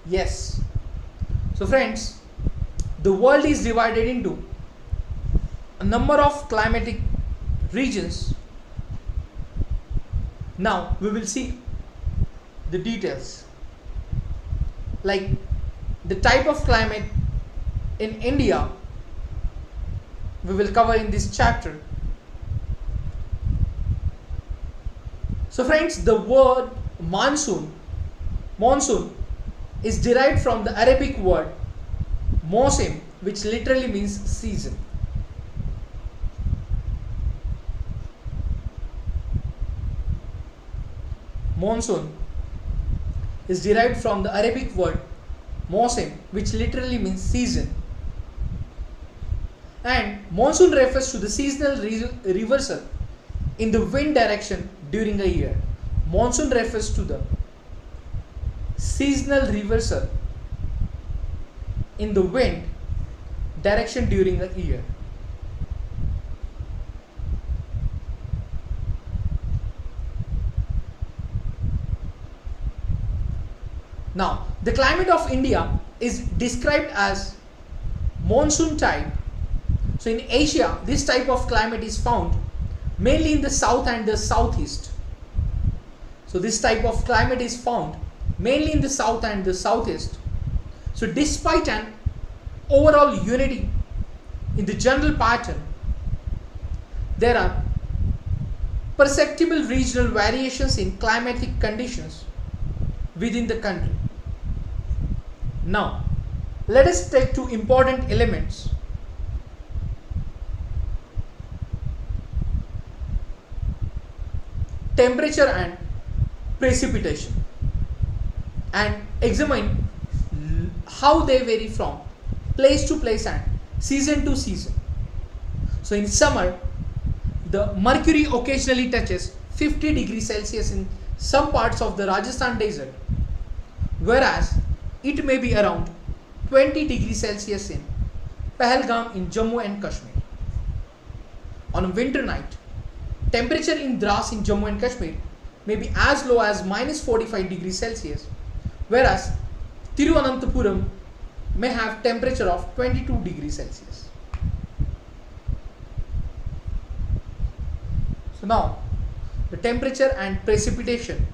Yes. So friends, the world is divided into a number of climatic regions. Now we will see the details, like the type of climate in India we will cover in this chapter. So friends, the word monsoon is derived from the Arabic word mosim, which literally means season. Monsoon is derived from the Arabic word mosim, which literally means season. And monsoon refers to the seasonal reversal in the wind direction during a year. Monsoon refers to the seasonal reversal in the wind direction during a year. Now, the climate of India is described as monsoon type. So in Asia, this type of climate is found mainly in the south and the southeast. So this type of climate is found mainly in the south and the southeast. So despite an overall unity in the general pattern, there are perceptible regional variations in climatic conditions within the country. Now, let us take two important elements. Temperature and precipitation, and examine how they vary from place to place and season to season. So in summer, the mercury occasionally touches 50 degrees Celsius in some parts of the Rajasthan desert, whereas it may be around 20 degrees Celsius in Pahalgam in Jammu and Kashmir. On a winter night, temperature in Dras in Jammu and Kashmir may be as low as minus 45 degrees Celsius, whereas Thiruvananthapuram may have temperature of 22 degrees Celsius. So now, the temperature and precipitation.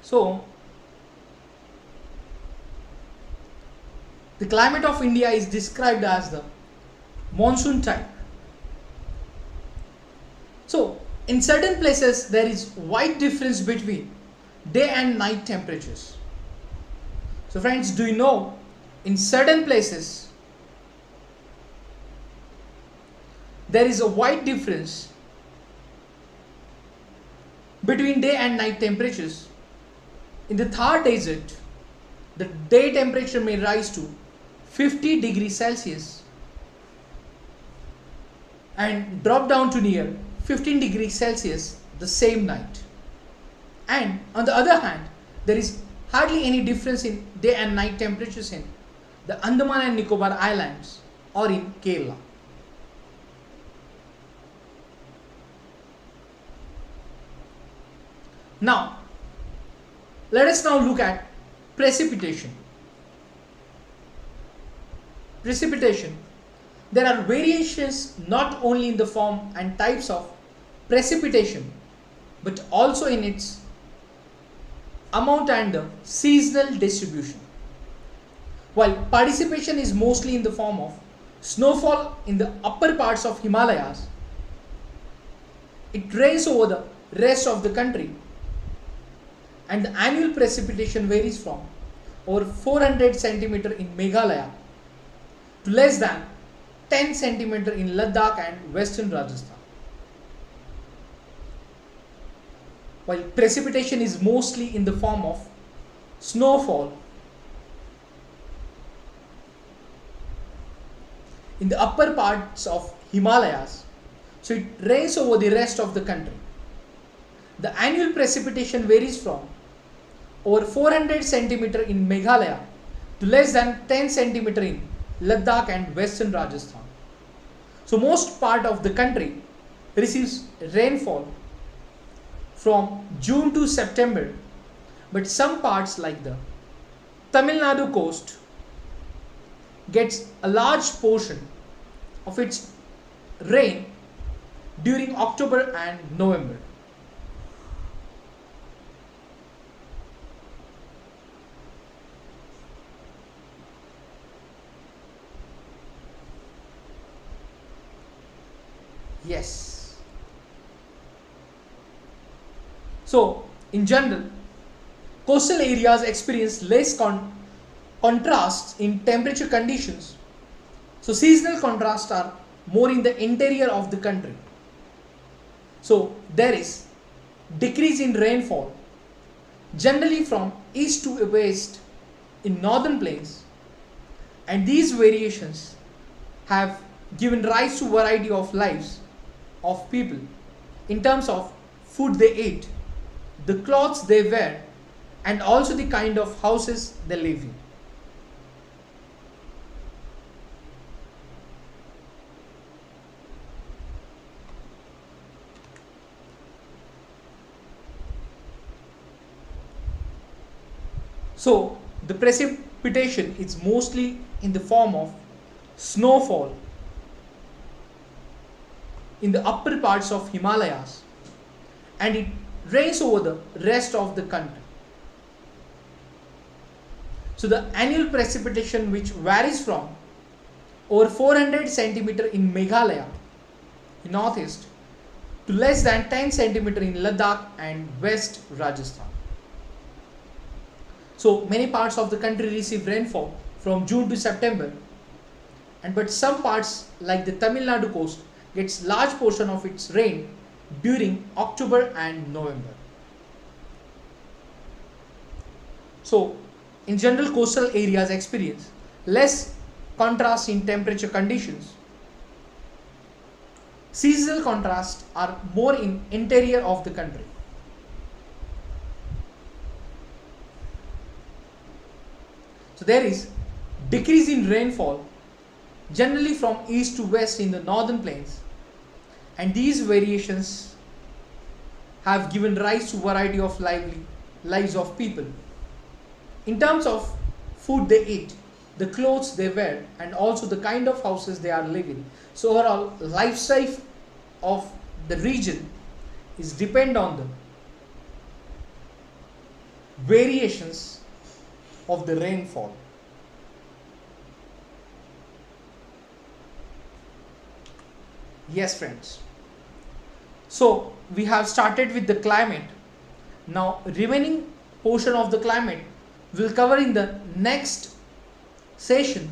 So, the climate of India is described as the monsoon type. So, in certain places, there is wide difference between day and night temperatures. So friends, do you know in certain places there is a wide difference between day and night temperatures? In the Thar desert, the day temperature may rise to 50 degrees Celsius and drop down to near 15 degrees Celsius the same night. And on the other hand, there is hardly any difference in day and night temperatures in the Andaman and Nicobar Islands or in Kerala. Now, let us now look at precipitation. Precipitation. There are variations not only in the form and types of precipitation, but also in its amount and the seasonal distribution. While participation is mostly in the form of snowfall in the upper parts of Himalayas, it rains over the rest of the country, and the annual precipitation varies from over 400 centimeter in Meghalaya to less than 10 centimeter in Ladakh and western Rajasthan. While precipitation is mostly in the form of snowfall in the upper parts of Himalayas, so it rains over the rest of the country. The annual precipitation varies from over 400 centimeter in Meghalaya to less than 10 centimeter in Ladakh and western Rajasthan. So most part of the country receives rainfall from June to September, but some parts like the Tamil Nadu coast gets a large portion of its rain during October and November. Yes. So, in general, coastal areas experience less contrasts in temperature conditions. So, seasonal contrasts are more in the interior of the country. So, there is decrease in rainfall, generally from east to west in northern plains, and these variations have given rise to variety of lives of people in terms of food they eat, the clothes they wear, and also the kind of houses they live in. So, the precipitation is mostly in the form of snowfall in the upper parts of Himalayas, and it rains over the rest of the country. So the annual precipitation, which varies from over 400 centimeter in Meghalaya in northeast to less than 10 centimeter in Ladakh and west Rajasthan. So many parts of the country receive rainfall from June to September, but some parts like the Tamil Nadu coast gets large portion of its rain during October and November. So, in general, coastal areas experience less contrast in temperature conditions. Seasonal contrasts are more in interior of the country. So, there is decrease in rainfall generally from east to west in the northern plains, and these variations have given rise to variety of lives of people in terms of food they eat, the clothes they wear, and also the kind of houses they are living. So overall lifestyle of the region is depend on the variations of the rainfall. Yes, friends. So we have started with the climate. Now remaining portion of the climate we'll cover in the next session.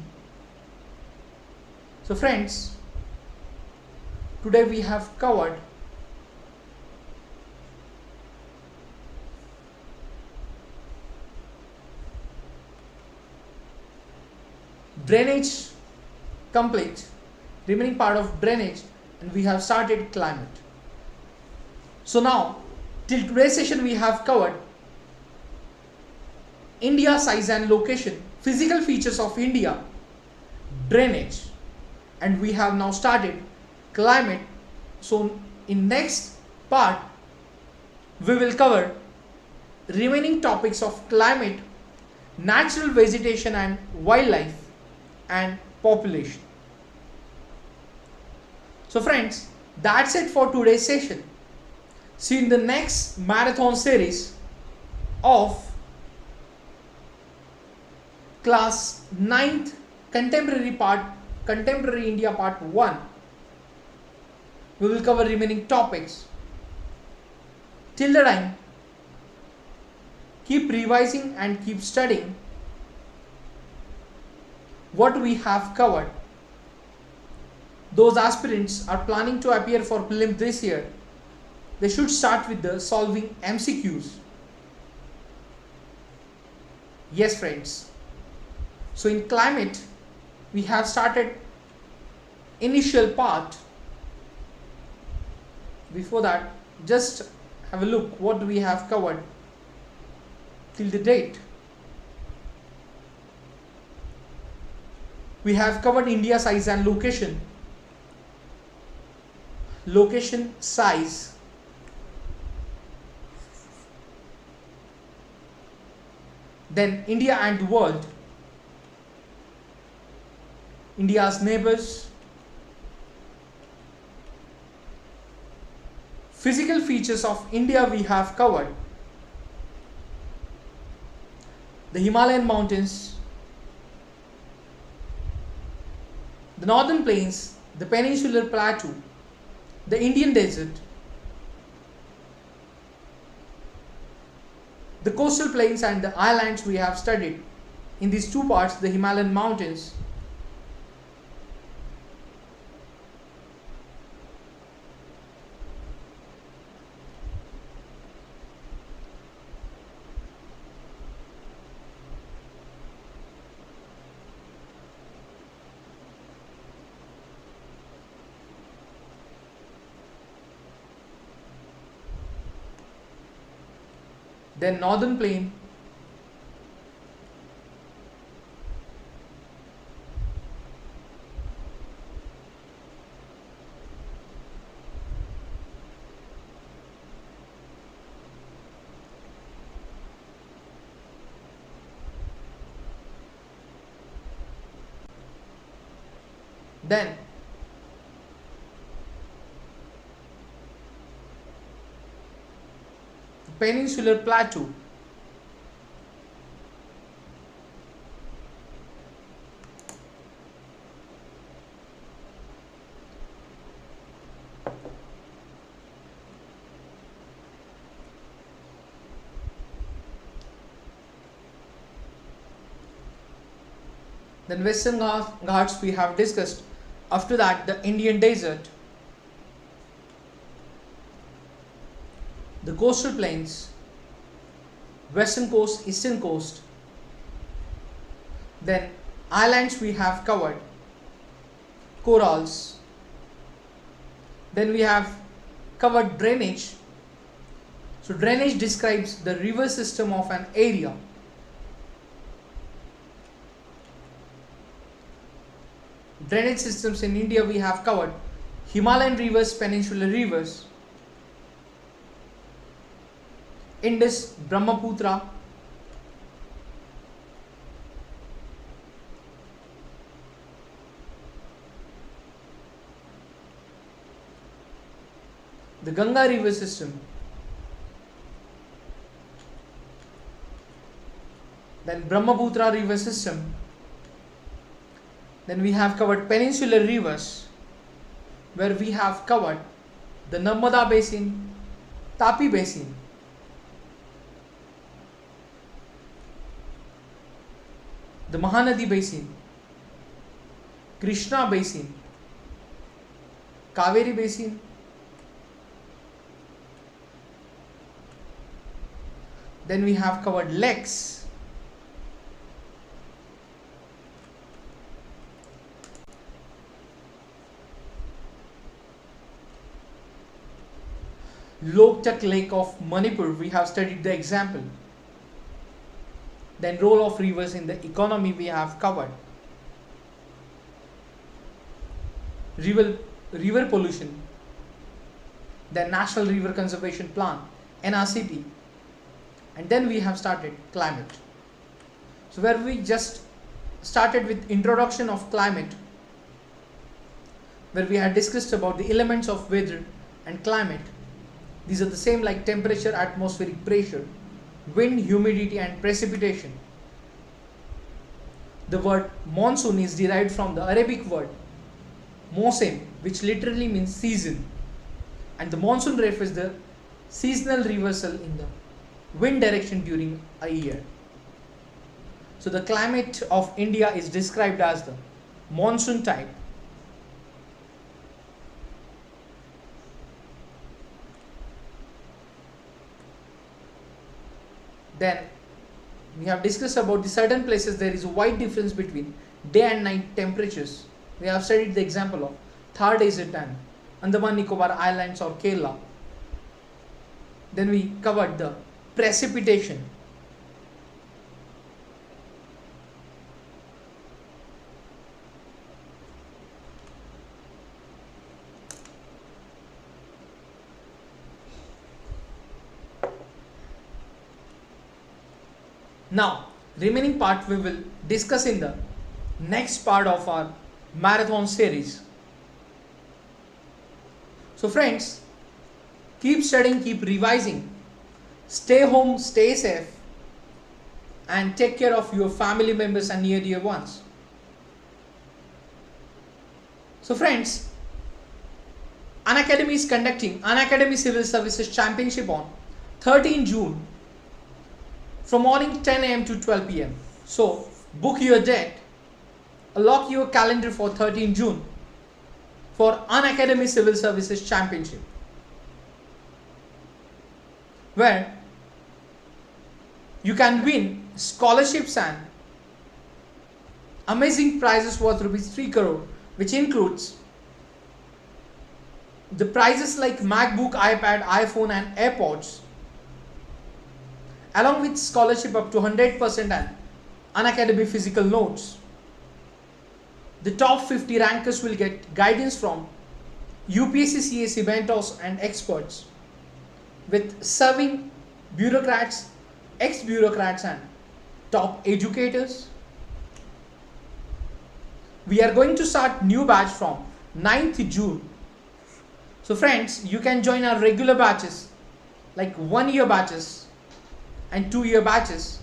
So friends, today we have covered drainage complete, remaining part of drainage, and we have started climate. So now till today's session we have covered India size and location, physical features of India, drainage, and we have now started climate. So in next part we will cover remaining topics of climate, natural vegetation and wildlife, and population. So friends, that's it for today's session. See you in the next marathon series of class 9th contemporary India part 1. We will cover remaining topics. Till the time, keep revising and keep studying what we have covered. Those aspirants are planning to appear for prelims this year, they should start with the solving MCQs. Yes friends. So in climate, we have started initial part. Before that, just have a look what we have covered till the date. We have covered India size and location, location size, then India and world, India's neighbors, physical features of India we have covered, the Himalayan mountains, the northern plains, the peninsular plateau, the Indian desert, the coastal plains and the islands we have studied. In these two parts, the Himalayan mountains, then northern plain, then peninsular plateau, then Western Ghats we have discussed. After that, the Indian desert, the coastal plains, western coast, eastern coast, then islands we have covered, corals, then we have covered drainage. So drainage describes the river system of an area. Drainage systems in India we have covered Himalayan rivers, peninsular rivers, Indus, Brahmaputra, the Ganga river system, then Brahmaputra river system, then we have covered peninsular rivers where we have covered the Narmada basin, Tapi basin, the Mahanadi basin, Krishna basin, Kaveri basin, then we have covered lakes, Loktak Lake of Manipur, we have studied the example. Then role of rivers in the economy we have covered. River pollution, then National River Conservation Plan, NRCP, and then we have started climate. So where we just started with introduction of climate, where we had discussed about the elements of weather and climate. These are the same like temperature, atmospheric pressure, wind, humidity and precipitation. The word monsoon is derived from the Arabic word mosim, which literally means season, and the monsoon refers the seasonal reversal in the wind direction during a year. So the climate of India is described as the monsoon type. Then we have discussed about the certain places there is a wide difference between day and night temperatures. We have studied the example of Thar Desert and Andaman Nicobar Islands or Kerala. Then we covered the precipitation. Now, remaining part we will discuss in the next part of our marathon series. So friends, keep studying, keep revising, stay home, stay safe, and take care of your family members and near dear ones. So friends, Unacademy is conducting Unacademy Civil Services Championship on 13 June from morning 10 a.m. to 12 p.m. So book your date, lock your calendar for 13 June for Unacademy Civil Services Championship, where you can win scholarships and amazing prizes worth rupees 3 crore, which includes the prizes like MacBook, iPad, iPhone and AirPods, along with scholarship up to 100% and Unacademy physical notes. The top 50 rankers will get guidance from UPSC CSE mentors and experts, with serving bureaucrats, ex-bureaucrats and top educators. We are going to start new batch from 9th June. So friends, you can join our regular batches like 1 year batches and 2 year batches